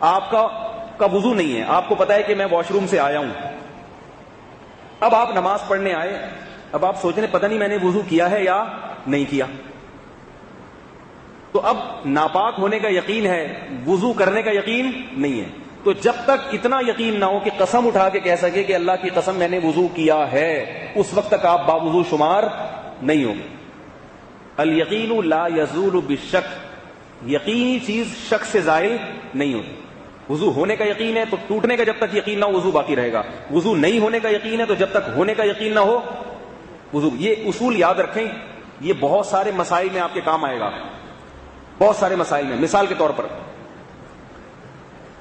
آپ کا وضو نہیں ہے، آپ کو پتا ہے کہ میں واش روم سے آیا ہوں، اب آپ نماز پڑھنے آئے، اب آپ سوچ رہے پتہ نہیں میں نے وضو کیا ہے یا نہیں کیا. تو اب ناپاک ہونے کا یقین ہے، وضو کرنے کا یقین نہیں ہے. تو جب تک اتنا یقین نہ ہو کہ قسم اٹھا کے کہہ سکے کہ اللہ کی قسم میں نے وضو کیا ہے، اس وقت تک آپ باوضو شمار نہیں ہوں گے. الیقین لا یزول بالشک، یقینی چیز شک سے زائل نہیں ہوتی. وضو ہونے کا یقین ہے تو ٹوٹنے کا جب تک یقین نہ ہو وضو باقی رہے گا. وضو نہیں ہونے کا یقین ہے تو جب تک ہونے کا یقین نہ ہو وضو. یہ اصول یاد رکھیں، یہ بہت سارے مسائل میں آپ کے کام آئے گا. بہت سارے مسائل میں، مثال کے طور پر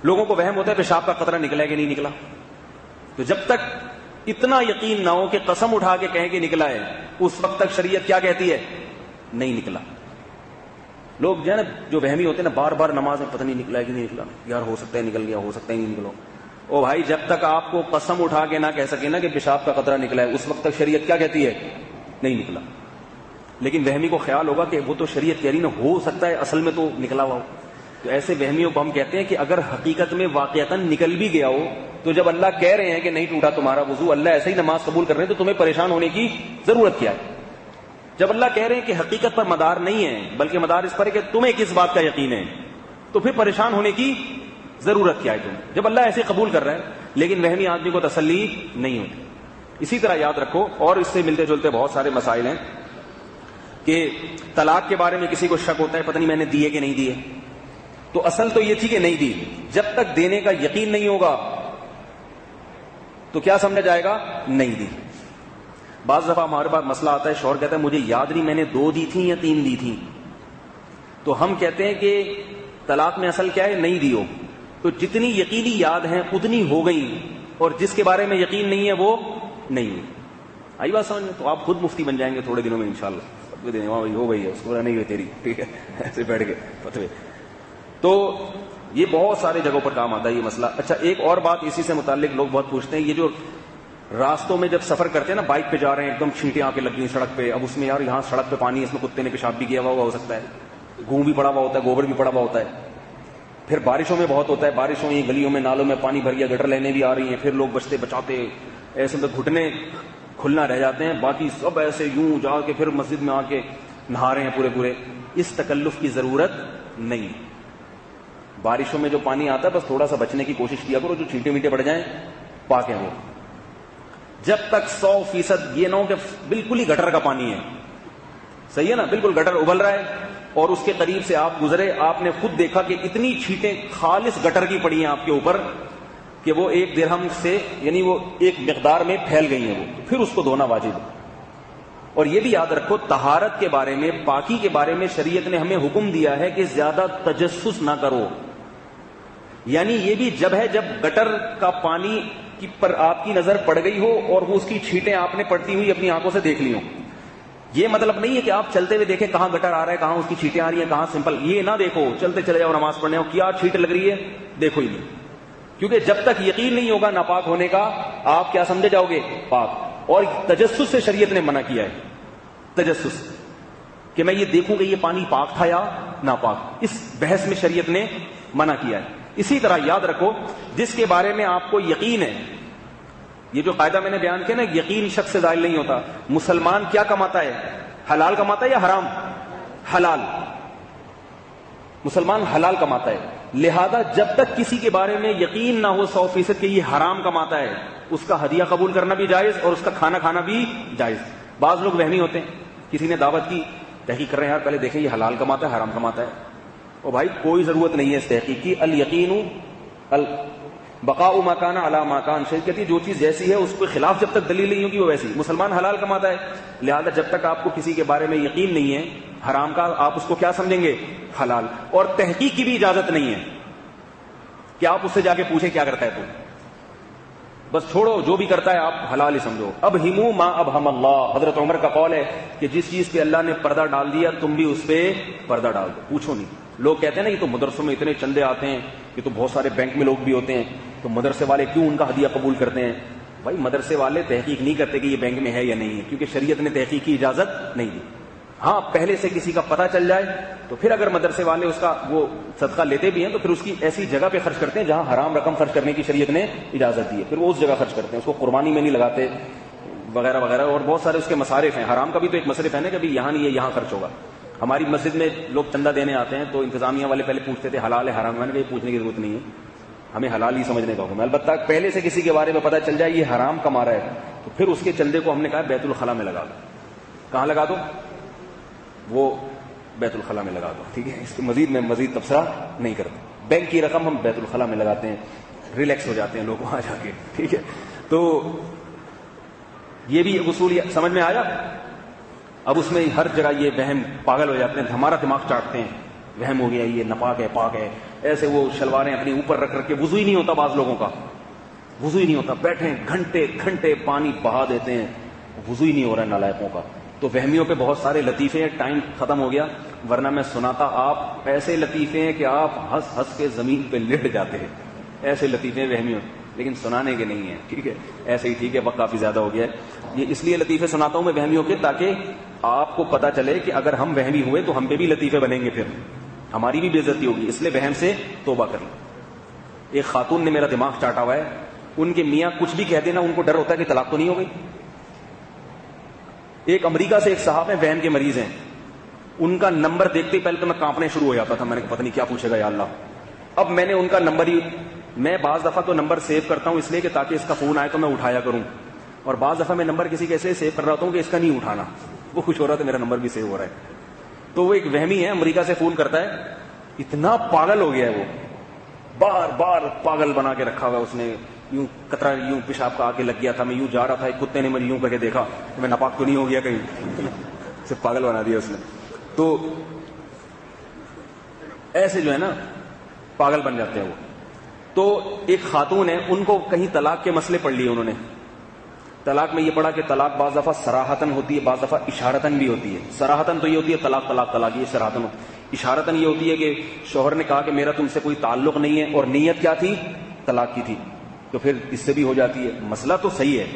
لوگوں کو وہم ہوتا ہے پیشاب کا قطرہ نکلا ہے کہ نہیں نکلا. تو جب تک اتنا یقین نہ ہو کہ قسم اٹھا کے کہیں کہ نکلا ہے، اس وقت تک شریعت کیا کہتی ہے؟ نہیں نکلا. لوگ جو ہے نا جو وہمی ہوتے ہیں نا، بار بار نماز میں پتہ نہیں نکلا ہے کہ نہیں نکلا، یار ہو سکتا ہے نکل گیا، ہو سکتا ہے نہیں نکلو. او بھائی جب تک آپ کو قسم اٹھا کے نہ کہہ سکے نا کہ پیشاب کا قطرہ نکلا ہے، اس وقت تک شریعت کیا کہتی ہے؟ نہیں نکلا. لیکن وہمی کو خیال ہوگا کہ وہ تو شریعت کہہ رہی نا ہو سکتا ہے اصل میں تو نکلا ہوا ہو. تو ایسے وہمیوں کو ہم کہتے ہیں کہ اگر حقیقت میں واقعتاً نکل بھی گیا ہو تو جب اللہ کہہ رہے ہیں کہ نہیں ٹوٹا تمہارا وضو، اللہ ایسے ہی نماز قبول کر رہے ہیں، تو تمہیں پریشان ہونے کی ضرورت کیا ہے؟ جب اللہ کہہ رہے ہیں کہ حقیقت پر مدار نہیں ہے بلکہ مدار اس پر ہے کہ تمہیں کس بات کا یقین ہے، تو پھر پریشان ہونے کی ضرورت کیا ہے تمہیں، جب اللہ ایسے قبول کر رہا ہے. لیکن وہمی آدمی کو تسلی نہیں ہوتی. اسی طرح یاد رکھو، اور اس سے ملتے جلتے بہت سارے مسائل ہیں کہ طلاق کے بارے میں کسی کو شک ہوتا ہے پتہ نہیں میں نے دیے کہ نہیں دیے. تو اصل تو یہ تھی کہ نہیں دی. جب تک دینے کا یقین نہیں ہوگا تو کیا سمجھا جائے گا؟ نہیں دی. بعض دفعہ ہمارے پاس مسئلہ آتا ہے، شوہر کہتا ہے مجھے یاد نہیں میں نے 2 دی تھی یا 3 دی تھی. تو ہم کہتے ہیں کہ طلاق میں اصل کیا ہے؟ نہیں دی ہو. تو جتنی یقینی یاد ہیں اتنی ہو گئی، اور جس کے بارے میں یقین نہیں ہے وہ نہیں ہوئی. آئی بات سمجھ میں؟ تو آپ خود مفتی بن جائیں گے تھوڑے دنوں میں انشاءاللہ. ہو گئی ہے اس کو نہیں ہوئی تیری، ٹھیک ہے، ایسے بیٹھ کے فتوے. تو یہ بہت سارے جگہوں پر کام آتا ہے یہ مسئلہ. اچھا ایک اور بات اسی سے متعلق لوگ بہت پوچھتے ہیں، یہ جو راستوں میں جب سفر کرتے ہیں نا، بائک پہ جا رہے ہیں، ایک دم چھینٹیں آ کے لگ گئی سڑک پہ، اب اس میں یار یہاں سڑک پہ پانی ہے، اس میں کتے نے پیشاب بھی کیا ہوا ہو سکتا ہے، گوں بھی پڑا ہوا ہوتا ہے، گوبر بھی پڑا ہوا ہوتا ہے. پھر بارشوں میں بہت ہوتا ہے، بارشوں میں گلیوں میں نالوں میں پانی بھر گیا، گٹر لینے بھی آ رہی ہیں، پھر لوگ بچتے بچاتے ایسے میں گھٹنے کھلنا رہ جاتے ہیں، باقی سب ایسے یوں جا کے پھر مسجد میں آ کے نہا رہے ہیں پورے. اس تکلف کی ضرورت نہیں. بارشوں میں جو پانی آتا ہے بس تھوڑا سا بچنے کی کوشش کیا کرو، جو چھینٹے میٹے پڑ جائیں پاک ہیں وہ. جب تک 100% یہ نہ ہو کہ بالکل ہی گٹر کا پانی ہے، صحیح ہے نا، بالکل گٹر ابل رہا ہے اور اس کے قریب سے آپ گزرے، آپ نے خود دیکھا کہ اتنی چھینٹیں خالص گٹر کی پڑی ہیں آپ کے اوپر کہ وہ 1 درہم سے یعنی وہ ایک مقدار میں پھیل گئی ہیں، وہ پھر اس کو دھونا واجب ہے. اور یہ بھی یاد رکھو طہارت کے بارے میں، پاکی کے بارے میں شریعت نے ہمیں حکم دیا ہے کہ زیادہ تجسس نہ کرو. یعنی یہ بھی جب ہے جب گٹر کا پانی کی پر آپ کی نظر پڑ گئی ہو اور وہ اس کی چھینٹیں آپ نے پڑتی ہوئی اپنی آنکھوں سے دیکھ لی ہوں. یہ مطلب نہیں ہے کہ آپ چلتے ہوئے دیکھیں کہاں گٹر آ رہا ہے, کہاں اس کی چھینٹیں آ رہی ہیں, کہاں سمپل, یہ نہ دیکھو, چلتے چلے جاؤ نماز پڑھنے, ہو کیا چھینٹ لگ رہی ہے دیکھو ہی نہیں, کیونکہ جب تک یقین نہیں ہوگا ناپاک ہونے کا آپ کیا سمجھے جاؤ گے پاک. اور تجسس سے شریعت نے منع کیا ہے, تجسس کہ میں یہ دیکھوں کہ یہ پانی پاک تھا یا ناپاک, اس بحث میں شریعت نے منع کیا ہے. اسی طرح یاد رکھو جس کے بارے میں آپ کو یقین ہے, یہ جو قاعدہ میں نے بیان کیا نا, یقین شخص سے زائل نہیں ہوتا. مسلمان کیا کماتا ہے, حلال کماتا ہے یا حرام؟ حلال. مسلمان حلال کماتا ہے, لہذا جب تک کسی کے بارے میں یقین نہ ہو 100% کہ یہ حرام کماتا ہے, اس کا ہدیہ قبول کرنا بھی جائز اور اس کا کھانا کھانا بھی جائز. بعض لوگ وہمی ہوتے ہیں, کسی نے دعوت کی, تحقیق کر رہے ہیں یار پہلے دیکھیں یہ حلال کماتا ہے حرام کماتا ہے. اور بھائی کوئی ضرورت نہیں ہے اس تحقیق کی. الیقین بقاء ما کان علی ما کان, شریعت کہتی ہے جو چیز جیسی ہے اس کے خلاف جب تک دلیل نہیں ہوگی وہ ویسی. مسلمان حلال کماتا ہے, لہذا جب تک آپ کو کسی کے بارے میں یقین نہیں ہے حرام کا, آپ اس کو کیا سمجھیں گے؟ حلال. اور تحقیق کی بھی اجازت نہیں ہے کہ آپ اس سے جا کے پوچھیں کیا کرتا ہے تو, بس چھوڑو جو بھی کرتا ہے آپ حلال ہی سمجھو. اب ہمو ما ابہم اللہ, حضرت عمر کا قول ہے کہ جس چیز پہ اللہ نے پردہ ڈال دیا تم بھی اس پہ پردہ ڈال دو, پوچھو نہیں. لوگ کہتے ہیں نا یہ تو مدرسوں میں اتنے چندے آتے ہیں, یہ تو بہت سارے بینک میں لوگ بھی ہوتے ہیں, تو مدرسے والے کیوں ان کا ہدیہ قبول کرتے ہیں؟ بھائی مدرسے والے تحقیق نہیں کرتے کہ یہ بینک میں ہے یا نہیں ہے, کیونکہ شریعت نے تحقیق کی اجازت نہیں دی. ہاں پہلے سے کسی کا پتہ چل جائے تو پھر اگر مدرسے والے اس کا وہ صدقہ لیتے بھی ہیں تو پھر اس کی ایسی جگہ پہ خرچ کرتے ہیں جہاں حرام رقم خرچ کرنے کی شریعت نے اجازت دی ہے, پھر وہ اس جگہ خرچ کرتے ہیں, اس کو قربانی میں نہیں لگاتے وغیرہ وغیرہ. اور بہت سارے اس کے مصارف ہیں, حرام کا بھی تو ایک مصرف ہے نا, کبھی یہاں نہیں ہے یہاں خرچ ہوگا. ہماری مسجد میں لوگ چندہ دینے آتے ہیں تو انتظامیہ والے پہلے پوچھتے تھے حلال ہے حرام ہے, میں نے کہا یہ پوچھنے کی ضرورت نہیں ہے, ہمیں حلال ہی سمجھنے کا حکم ہے. البتہ پہلے سے کسی کے بارے میں پتہ چل جائے یہ حرام کما رہا ہے تو پھر اس کے چندے کو ہم نے کہا بیت الخلا میں لگا دو. کہاں لگا دو؟ وہ بیت الخلا میں لگا دو, ٹھیک ہے. اس کے مزید میں مزید تبصرہ نہیں کرتا. بینک کی رقم ہم بیت الخلا میں لگاتے ہیں, ریلیکس ہو جاتے ہیں لوگ وہاں جا کے, ٹھیک ہے. تو یہ بھی اصول سمجھ میں آیا. اب اس میں ہر جگہ یہ وہم, پاگل ہو جاتے ہیں, ہمارا دماغ چاٹتے ہیں, وہم ہو گیا یہ ناپاک ہے پاک ہے, ایسے وہ شلواریں اپنی اوپر رکھ کے, وضو ہی نہیں ہوتا بعض لوگوں کا, وضو ہی نہیں ہوتا, بیٹھے گھنٹے گھنٹے پانی بہا دیتے ہیں, وضو ہی نہیں ہو رہا ہے نالائقوں کا. تو وہمیوں پہ بہت سارے لطیفے ہیں, ٹائم ختم ہو گیا ورنہ میں سناتا. آپ ایسے لطیفے ہیں کہ آپ ہنس ہنس کے زمین پہ لیٹ جاتے ہیں, ایسے لطیفے وہمیوں, لیکن سنانے کے نہیں ہیں, ٹھیک ہے. ایسے ہی ٹھیک ہے, وقت کافی زیادہ ہو گیا ہے. یہ اس لیے لطیفے سناتا ہوں میں وہمیوں کے, تاکہ آپ کو پتہ چلے کہ اگر ہم وہمی ہوئے تو ہم پہ بھی لطیفے بنیں گے, پھر ہماری بھی بے عزتی ہوگی. اس لیے وہم سے توبہ کر لیں. ایک خاتون نے میرا دماغ چاٹا ہوا ہے, ان کے میاں کچھ بھی کہہ دینا ان کو ڈر ہوتا ہے کہ طلاق تو نہیں ہو گئی. ایک امریکہ سے ایک صاحب ہیں, وہم کے مریض ہیں, ان کا نمبر دیکھتے ہی پہلے تو میں کانپنے شروع ہو جاتا تھا, میں نے پتہ نہیں کیا پوچھے گا یا اللہ. اب میں نے ان کا نمبر ہی, میں بعض دفعہ تو نمبر سیو کرتا ہوں اس لیے کہ تاکہ اس کا فون آئے تو میں اٹھایا کروں, اور بعض دفعہ میں نمبر کسی کے ایسے سیو کر رہا ہوں کہ اس کا نہیں اٹھانا, وہ خوش ہو رہا تھا میرا نمبر بھی سیو ہو رہا ہے. تو وہ ایک وہمی ہے, امریکہ سے فون کرتا ہے, اتنا پاگل ہو گیا ہے وہ, بار بار پاگل بنا کے رکھا ہوا ہے اس نے. یوں قطرہ یوں پیشاب کا آ کے لگ گیا تھا, میں یوں جا رہا تھا, ایک کتے نے مجھے یوں کر کے دیکھا, میں ناپاک تو نہیں ہو گیا کہیں, صرف پاگل بنا دیا اس نے. تو ایسے جو ہے نا پاگل بن جاتے ہیں وہ. تو ایک خاتون ہے, ان کو کہیں طلاق کے مسئلے پڑھ لیے انہوں نے. طلاق میں یہ پڑھا کہ طلاق بعض دفعہ صراحتاً ہوتی ہے, بعض دفعہ اشارتاً بھی ہوتی ہے. صراحتاً تو یہ ہوتی ہے طلاق طلاق طلاق, یہ صراحتاً. اشارتاً یہ ہوتی ہے کہ شوہر نے کہا کہ میرا تم سے کوئی تعلق نہیں ہے, اور نیت کیا تھی؟ طلاق کی تھی, تو پھر اس سے بھی ہو جاتی ہے. مسئلہ تو صحیح ہے,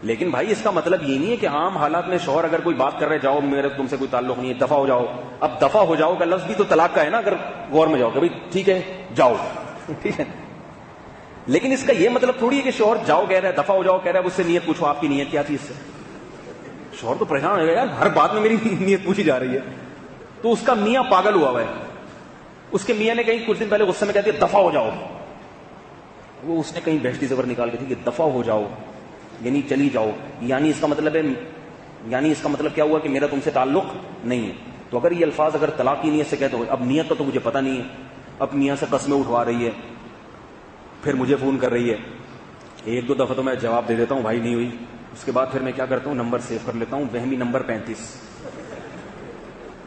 لیکن بھائی اس کا مطلب یہ نہیں ہے کہ عام حالات میں شوہر اگر کوئی بات کر رہے جاؤ میرے تم سے کوئی تعلق نہیں ہے, دفع ہو جاؤ. اب دفع ہو جاؤ کا لفظ بھی تو طلاق کا ہے نا, اگر غور میں جاؤ کہ بھائی ٹھیک ہے جاؤ, ٹھیک ہے. لیکن اس کا یہ مطلب تھوڑی ہے کہ شوہر جاؤ کہہ رہا ہے, دفع ہو جاؤ کہہ رہا ہے, اس سے نیت پوچھو آپ کی نیت کیا تھی. اس سے شوہر تو پریشان ہو گیا, یار ہر بات میں میری نیت پوچھی جا رہی ہے. تو اس کا میاں پاگل ہوا ہوا ہے. اس کے میاں نے کہیں کچھ دن پہلے غصے میں کہتے دفع ہو جاؤ, وہ اس نے کہیں بہشتی زبر نکال کے تھی کہ دفع ہو جاؤ یعنی چلی جاؤ, یعنی اس کا مطلب ہے, یعنی اس کا مطلب کیا ہوا کہ میرا تم سے تعلق نہیں ہے. تو اگر یہ الفاظ اگر طلاق کی نیت سے کہتے ہو, اب نیت کا تو مجھے پتہ نہیں ہے, اب میاں سے قسمیں اٹھوا رہی ہے, پھر مجھے فون کر رہی ہے. ایک دو دفعہ تو میں جواب دے دیتا ہوں بھائی نہیں ہوئی, اس کے بعد پھر میں کیا کرتا ہوں نمبر سیو کر لیتا ہوں, وہمی نمبر 35,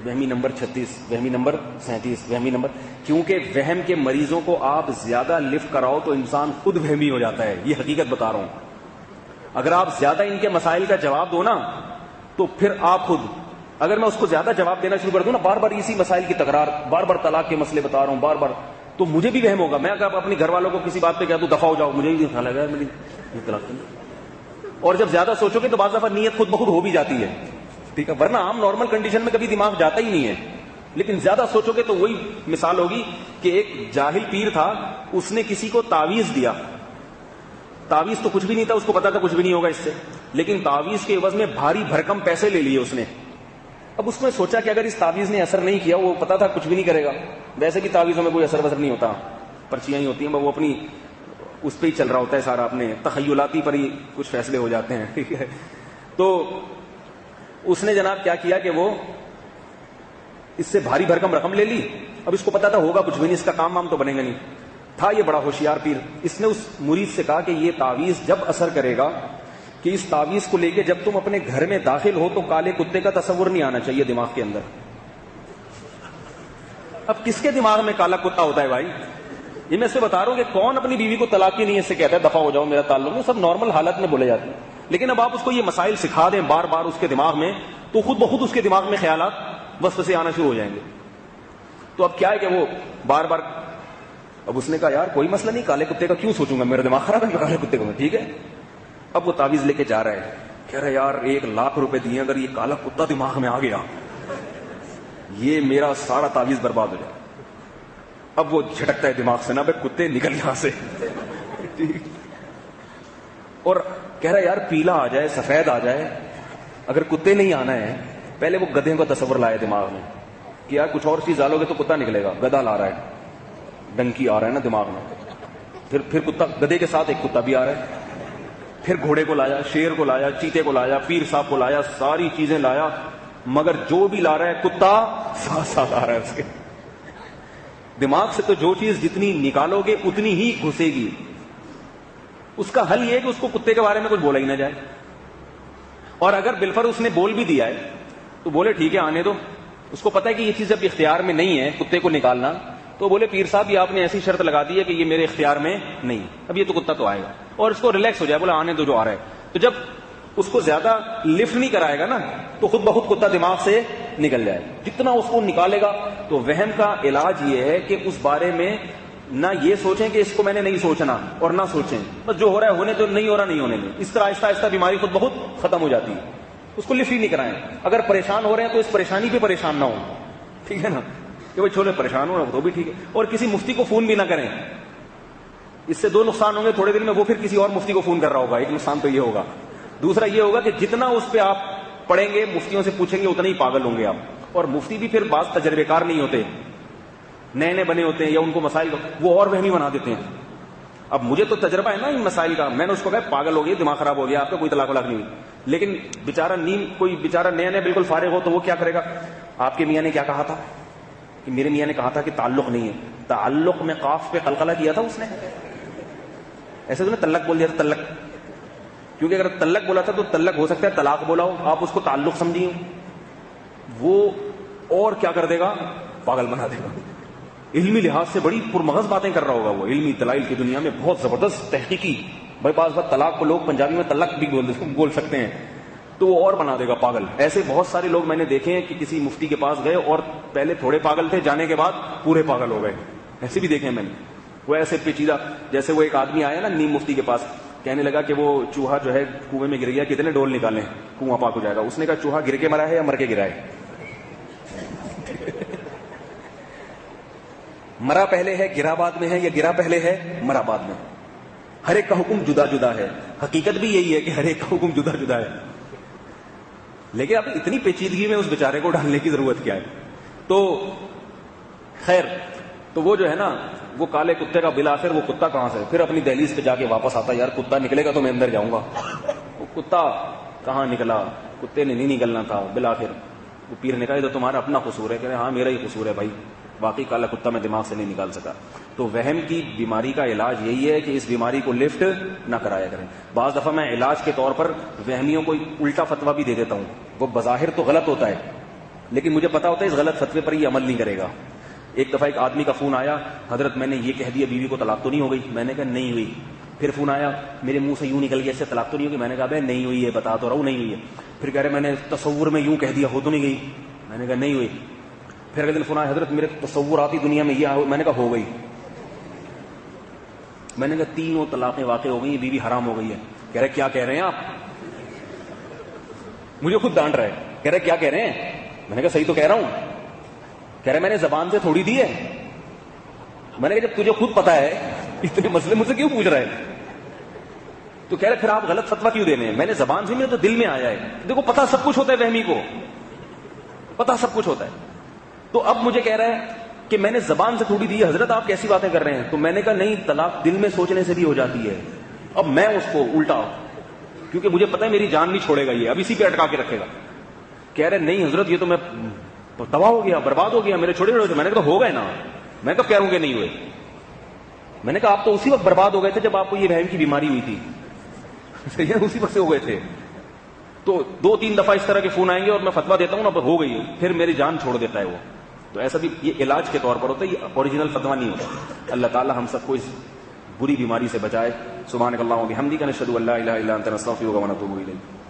وہمی نمبر 36, وہمی نمبر 37, وہمی نمبر. کیونکہ وہم کے مریضوں کو آپ زیادہ لفٹ کراؤ تو انسان خود وہمی ہو جاتا ہے, یہ حقیقت بتا رہا ہوں. اگر آپ زیادہ ان کے مسائل کا جواب دو نا تو پھر آپ خود اگر میں اس کو زیادہ جواب دینا شروع کر دوں نا، بار بار اسی مسائل کی تکرار، بار بار طلاق کے مسئلے بتا رہا ہوں بار بار، تو مجھے بھی وہم ہوگا. میں اگر اپنے گھر والوں کو کسی بات پہ کہہ دوں دفع ہو جاؤ، مجھے بھی خیال لگا میری طلاق کرنا. اور جب زیادہ سوچو گے تو بعض دفعہ نیت خود بخود ہو بھی جاتی ہے. ٹھیک ہے، ورنہ عام نارمل کنڈیشن میں کبھی دماغ جاتا ہی نہیں ہے. لیکن زیادہ سوچو گے تو وہی مثال ہوگی کہ ایک جاہل پیر تھا، اس نے کسی کو تعویذ دیا. تعویذ تو کچھ بھی نہیں تھا، اس کو پتا تھا کچھ بھی نہیں ہوگا اس سے، لیکن تعویذ کے عوض میں بھاری بھرکم پیسے لے لیے اس نے. اب اس نے سوچا کہ اگر اس تعویذ نے اثر نہیں کیا، وہ پتا تھا کچھ بھی نہیں کرے گا، ویسے بھی تعویذوں میں کوئی اثر وثر نہیں ہوتا، پرچیاں ہی ہوتی ہیں، وہ اپنی اس پہ ہی چل رہا ہوتا ہے سارا، اپنے تخیلاتی پر ہی کچھ فیصلے ہو جاتے ہیں. ٹھیک ہے، تو اس نے جناب کیا کیا کہ وہ اس سے بھاری بھرکم رقم لے لی. اب اس کو پتا تھا ہوگا کچھ بھی نہیں، اس کا کام وام تو بنے گا نہیں. تھا یہ بڑا ہوشیار پیر. اس نے اس مرید سے کہا کہ یہ تعویذ جب اثر کرے گا کہ اس تعویذ کو لے کے جب تم اپنے گھر میں داخل ہو تو کالے کتے کا تصور نہیں آنا چاہیے دماغ کے اندر. اب کس کے دماغ میں کالا کتا ہوتا ہے بھائی؟ یہ میں اس سے بتا رہا ہوں کہ کون اپنی بیوی کو طلاق کی نیت سے کہتا ہے دفع ہو جاؤ میرا تعلق نہیں. سب نارمل حالت میں بولے جاتے ہیں. لیکن اب آپ اس کو یہ مسائل سکھا دیں بار بار اس کے دماغ میں، تو خود بخود اس کے دماغ میں خیالات وسوسے آنا شروع ہو جائیں گے. تو اب کیا ہے کہ وہ بار بار، اب اس نے کہا یار کوئی مسئلہ نہیں، کالے کتے کا کیوں سوچوں گا، میرا دماغ خراب ہے، میں کالے کتے کو. ٹھیک ہے، اب وہ تعویذ لے کے جا رہا ہے، کہہ رہا ہے یار 1,00,000 روپے دیے، اگر یہ کالا کتا دماغ میں آ گیا یہ میرا سارا تعویذ برباد ہو جائے. اب وہ جھٹکتا ہے دماغ سے، نا بھائی کتے نکل یہاں سے. اور کہہ رہا ہے یار پیلا آ جائے، سفید آ جائے، اگر کتے نہیں آنا ہے. پہلے وہ گدھے کا تصور لایا دماغ میں کہ یار کچھ اور چیز ڈالو گے تو کتا نکلے گا. گدھا لا رہا ہے، ڈنکی آ رہا ہے نا دماغ میں، پھر کتا، گدھے کے ساتھ ایک کتا بھی آ رہا ہے. پھر گھوڑے کو لایا، شیر کو لایا، چیتے کو لایا، پیر صاحب کو لایا، ساری چیزیں لایا، مگر جو بھی لا رہا ہے کتا ساتھ ساتھ آ رہا ہے اس کے دماغ سے. تو جو چیز جتنی نکالو گے اتنی ہی گھسے گی. اس کا حل یہ ہے کہ اس کو کتے کے بارے میں کچھ بولا ہی نہ جائے. اور اگر بالفر اس نے بول بھی دیا ہے تو بولے ٹھیک ہے آنے دو. اس کو پتا ہے کہ یہ چیز جب اختیار میں نہیں ہے کتے کو نکالنا، تو بولے پیر صاحب یہ آپ نے ایسی شرط لگا دی ہے کہ یہ میرے اختیار میں نہیں، اب یہ تو کتا تو آئے گا. اور اس کو ریلیکس ہو جائے، بولا آنے دو جو آ رہا ہے. تو جب اس کو زیادہ لفٹ نہیں کرائے گا نا تو خود بخود کتا دماغ سے نکل جائے. جتنا اس کو نکالے گا. تو وہم کا علاج یہ ہے کہ اس بارے میں نہ یہ سوچیں کہ اس کو میں نے نہیں سوچنا، اور نہ سوچیں بس جو ہو رہا ہے ہونے تو، نہیں ہو رہا نہیں ہونے دیں. اس طرح آہستہ آہستہ بیماری خود بخود ختم ہو جاتی ہے. اس کو لفٹ ہی نہیں کرائیں. اگر پریشان ہو رہے ہیں تو اس پریشانی پہ پریشان نہ ہو. ٹھیک ہے نا، کہ بھائی چھوڑے پریشان ہو رہا تو بھی ٹھیک ہے. اور کسی مفتی کو فون بھی نہ کریں. اس سے 2 نقصان ہوں گے. تھوڑے دن میں وہ پھر کسی اور مفتی کو فون کر رہا ہوگا. ایک نقصان تو یہ ہوگا. دوسرا یہ ہوگا کہ جتنا اس پہ آپ پڑھیں گے، مفتیوں سے پوچھیں گے، اتنا ہی پاگل ہوں گے آپ. اور مفتی بھی پھر بعض تجربے کار نہیں ہوتے، نئے نئے بنے ہوتے ہیں، یا ان کو مسائل وہ اور وہمی بنا دیتے ہیں. اب مجھے تو تجربہ ہے نا ان مسائل کا. میں نے اس کو کہا پاگل ہو گیا، دماغ خراب ہو گیا آپ کا، کوئی طلاق ولاق نہیں ہوئی. لیکن بیچارہ کوئی بیچارہ نیا نیا بالکل فارغ ہو تو وہ کیا کرے گا؟ آپ کے میاں نے کیا کہا تھا؟ کہ میرے میاں نے کہا تھا کہ تعلق نہیں ہے. تعلق میں قاف پہ قلقلہ کیا تھا اس نے. ایسے تو نے تلق بول دیا تھا، تلق. کیونکہ اگر تلق بولا تھا تو تلق ہو سکتا ہے طلاق بولا ہو، آپ اس کو تعلق سمجھیے. وہ اور کیا کر دے گا؟ پاگل بنا دے گا. علمی لحاظ سے بڑی پرمغز باتیں کر رہا ہوگا وہ. علمی دلائل کی دنیا میں بہت زبردست تحقیقی. بھائی بعض بات طلاق کو لوگ پنجابی میں تلق بھی بول سکتے ہیں، تو وہ اور بنا دے گا پاگل. ایسے بہت سارے لوگ میں نے دیکھے ہیں کہ کسی مفتی کے پاس گئے اور پہلے تھوڑے پاگل تھے، جانے کے بعد پورے پاگل ہو گئے. ایسے بھی دیکھے ہیں میں نے. وہ ایسے پیچیدہ، جیسے وہ ایک آدمی آیا نا نیم مفتی کے پاس، کہنے لگا کہ وہ چوہا جو ہے کنویں میں گر گیا، کتنے ڈول نکالیں کنواں پاک ہو جائے گا. اس نے کہا چوہا گر کے مرا ہے یا مر کے گرا ہے؟ مرا پہلے ہے گرا بعد میں ہے، یا گرا پہلے ہے مرا بعد میں؟ ہر ایک کا حکم جدا جدا ہے. حقیقت بھی یہی ہے کہ ہر ایک کا حکم جدا جدا ہے. لیکن اب اتنی پیچیدگی میں اس بیچارے کو ڈالنے کی ضرورت کیا ہے؟ تو خیر، تو وہ جو ہے نا وہ کالے کتے کا بالآخر وہ کتا کہاں سے پھر اپنی دہلیز پہ جا کے واپس آتا، یار کتا نکلے گا تو میں اندر جاؤں گا. وہ کتا کہاں نکلا؟ کتے نے نہیں نکلنا تھا. بالآخر وہ پیر نے کہا یہ تو تمہارا اپنا قصور ہے. کہ ہاں میرا ہی قصور ہے بھائی، واقعی کالا کتا میں دماغ سے نہیں نکال سکا. تو وہم کی بیماری کا علاج یہی ہے کہ اس بیماری کو لفٹ نہ کرایا کریں. بعض دفعہ میں علاج کے طور پر وہمیوں کو الٹا فتویٰ بھی دے دیتا ہوں. وہ بظاہر تو غلط ہوتا ہے، لیکن مجھے پتا ہوتا ہے اس غلط فتوے پر یہ عمل نہیں کرے گا. ایک دفعہ ایک آدمی کا فون آیا، حضرت میں نے یہ کہہ دیا بیوی کو طلاق تو نہیں ہو گئی؟ میں نے کہا نہیں ہوئی. پھر فون آیا, میرے منہ سے یوں نکل گیا, اس سے طلاق تو نہیں ہوگی؟ میں نے کہا بھائی نہیں ہوئی ہے, بتا تو رہا ہوں نہیں ہوئی ہے. پھر کہہ رہے میں نے تصور میں یوں کہہ دیا, ہو تو نہیں گئی؟ میں نے کہا نہیں ہوئی. پھر اگلے دن فون آیا, حضرت میرے تصوراتی دنیا میں یہ, میں نے کہا ہو گئی. میں نے کہا 3 طلاقیں واقع ہو گئی, بیوی حرام ہو گئی ہے. کہہ رہے کیا کہہ رہے ہیں آپ؟ مجھے خود ڈانٹ رہے, کہہ رہے کیا کہہ رہے ہیں؟ میں نے کہا صحیح تو کہہ رہا ہوں. کہہ رہے میں نے زبان سے تھوڑی دی ہے. میں نے کہا جب تجھے خود پتا ہے اتنے مسئلے مجھ سے کیوں پوچھ رہے ہیں؟ تو کہہ رہے پھر آپ غلط فتویٰ کیوں دے رہے ہیں؟ میں نے زبان سے نہیں, تو دل میں آیا ہے. دیکھو پتا سب کچھ ہوتا ہے وہمی کو, پتا سب کچھ ہوتا ہے. تو اب مجھے کہہ رہا ہے کہ میں نے زبان سے تھوڑی دی ہے. حضرت آپ کیسی باتیں کر رہے ہیں؟ تو میں نے کہا نہیں, طلاق دل میں سوچنے سے بھی ہو جاتی ہے. اب میں اس کو الٹا, کیونکہ مجھے پتا ہے میری جان نہیں چھوڑے گا یہ, اب اسی پہ اٹکا کے رکھے گا. کہہ رہے نہیں حضرت یہ تو میں تباہ ہو گیا, برباد ہو گیا, میرے چھوٹے چھوٹے. میں نے کہا ہو گئے نا. میں کب کہہ رہا ہوں کہ نہیں ہوئے؟ میں نے کہا آپ تو اسی وقت برباد ہو گئے تھے جب آپ کو یہ وہم کی بیماری ہوئی تھی. اسی وقت سے ہو گئے تھے. تو 2-3 دفعہ اس طرح کے فون آئیں گے اور میں فتویٰ دیتا ہوں نا, ہو گئی, پھر میری جان چھوڑ دیتا ہے وہ. تو ایسا بھی یہ علاج کے طور پر ہوتا ہے, یہ اوریجنل فتویٰ نہیں ہوتا. اللہ تعالی ہم سب کو اس بری بیماری سے بچائے. سبحانک اللہم و بحمدک نشہد ان لا الہ الا انت نستغفرک و نتوب الیک.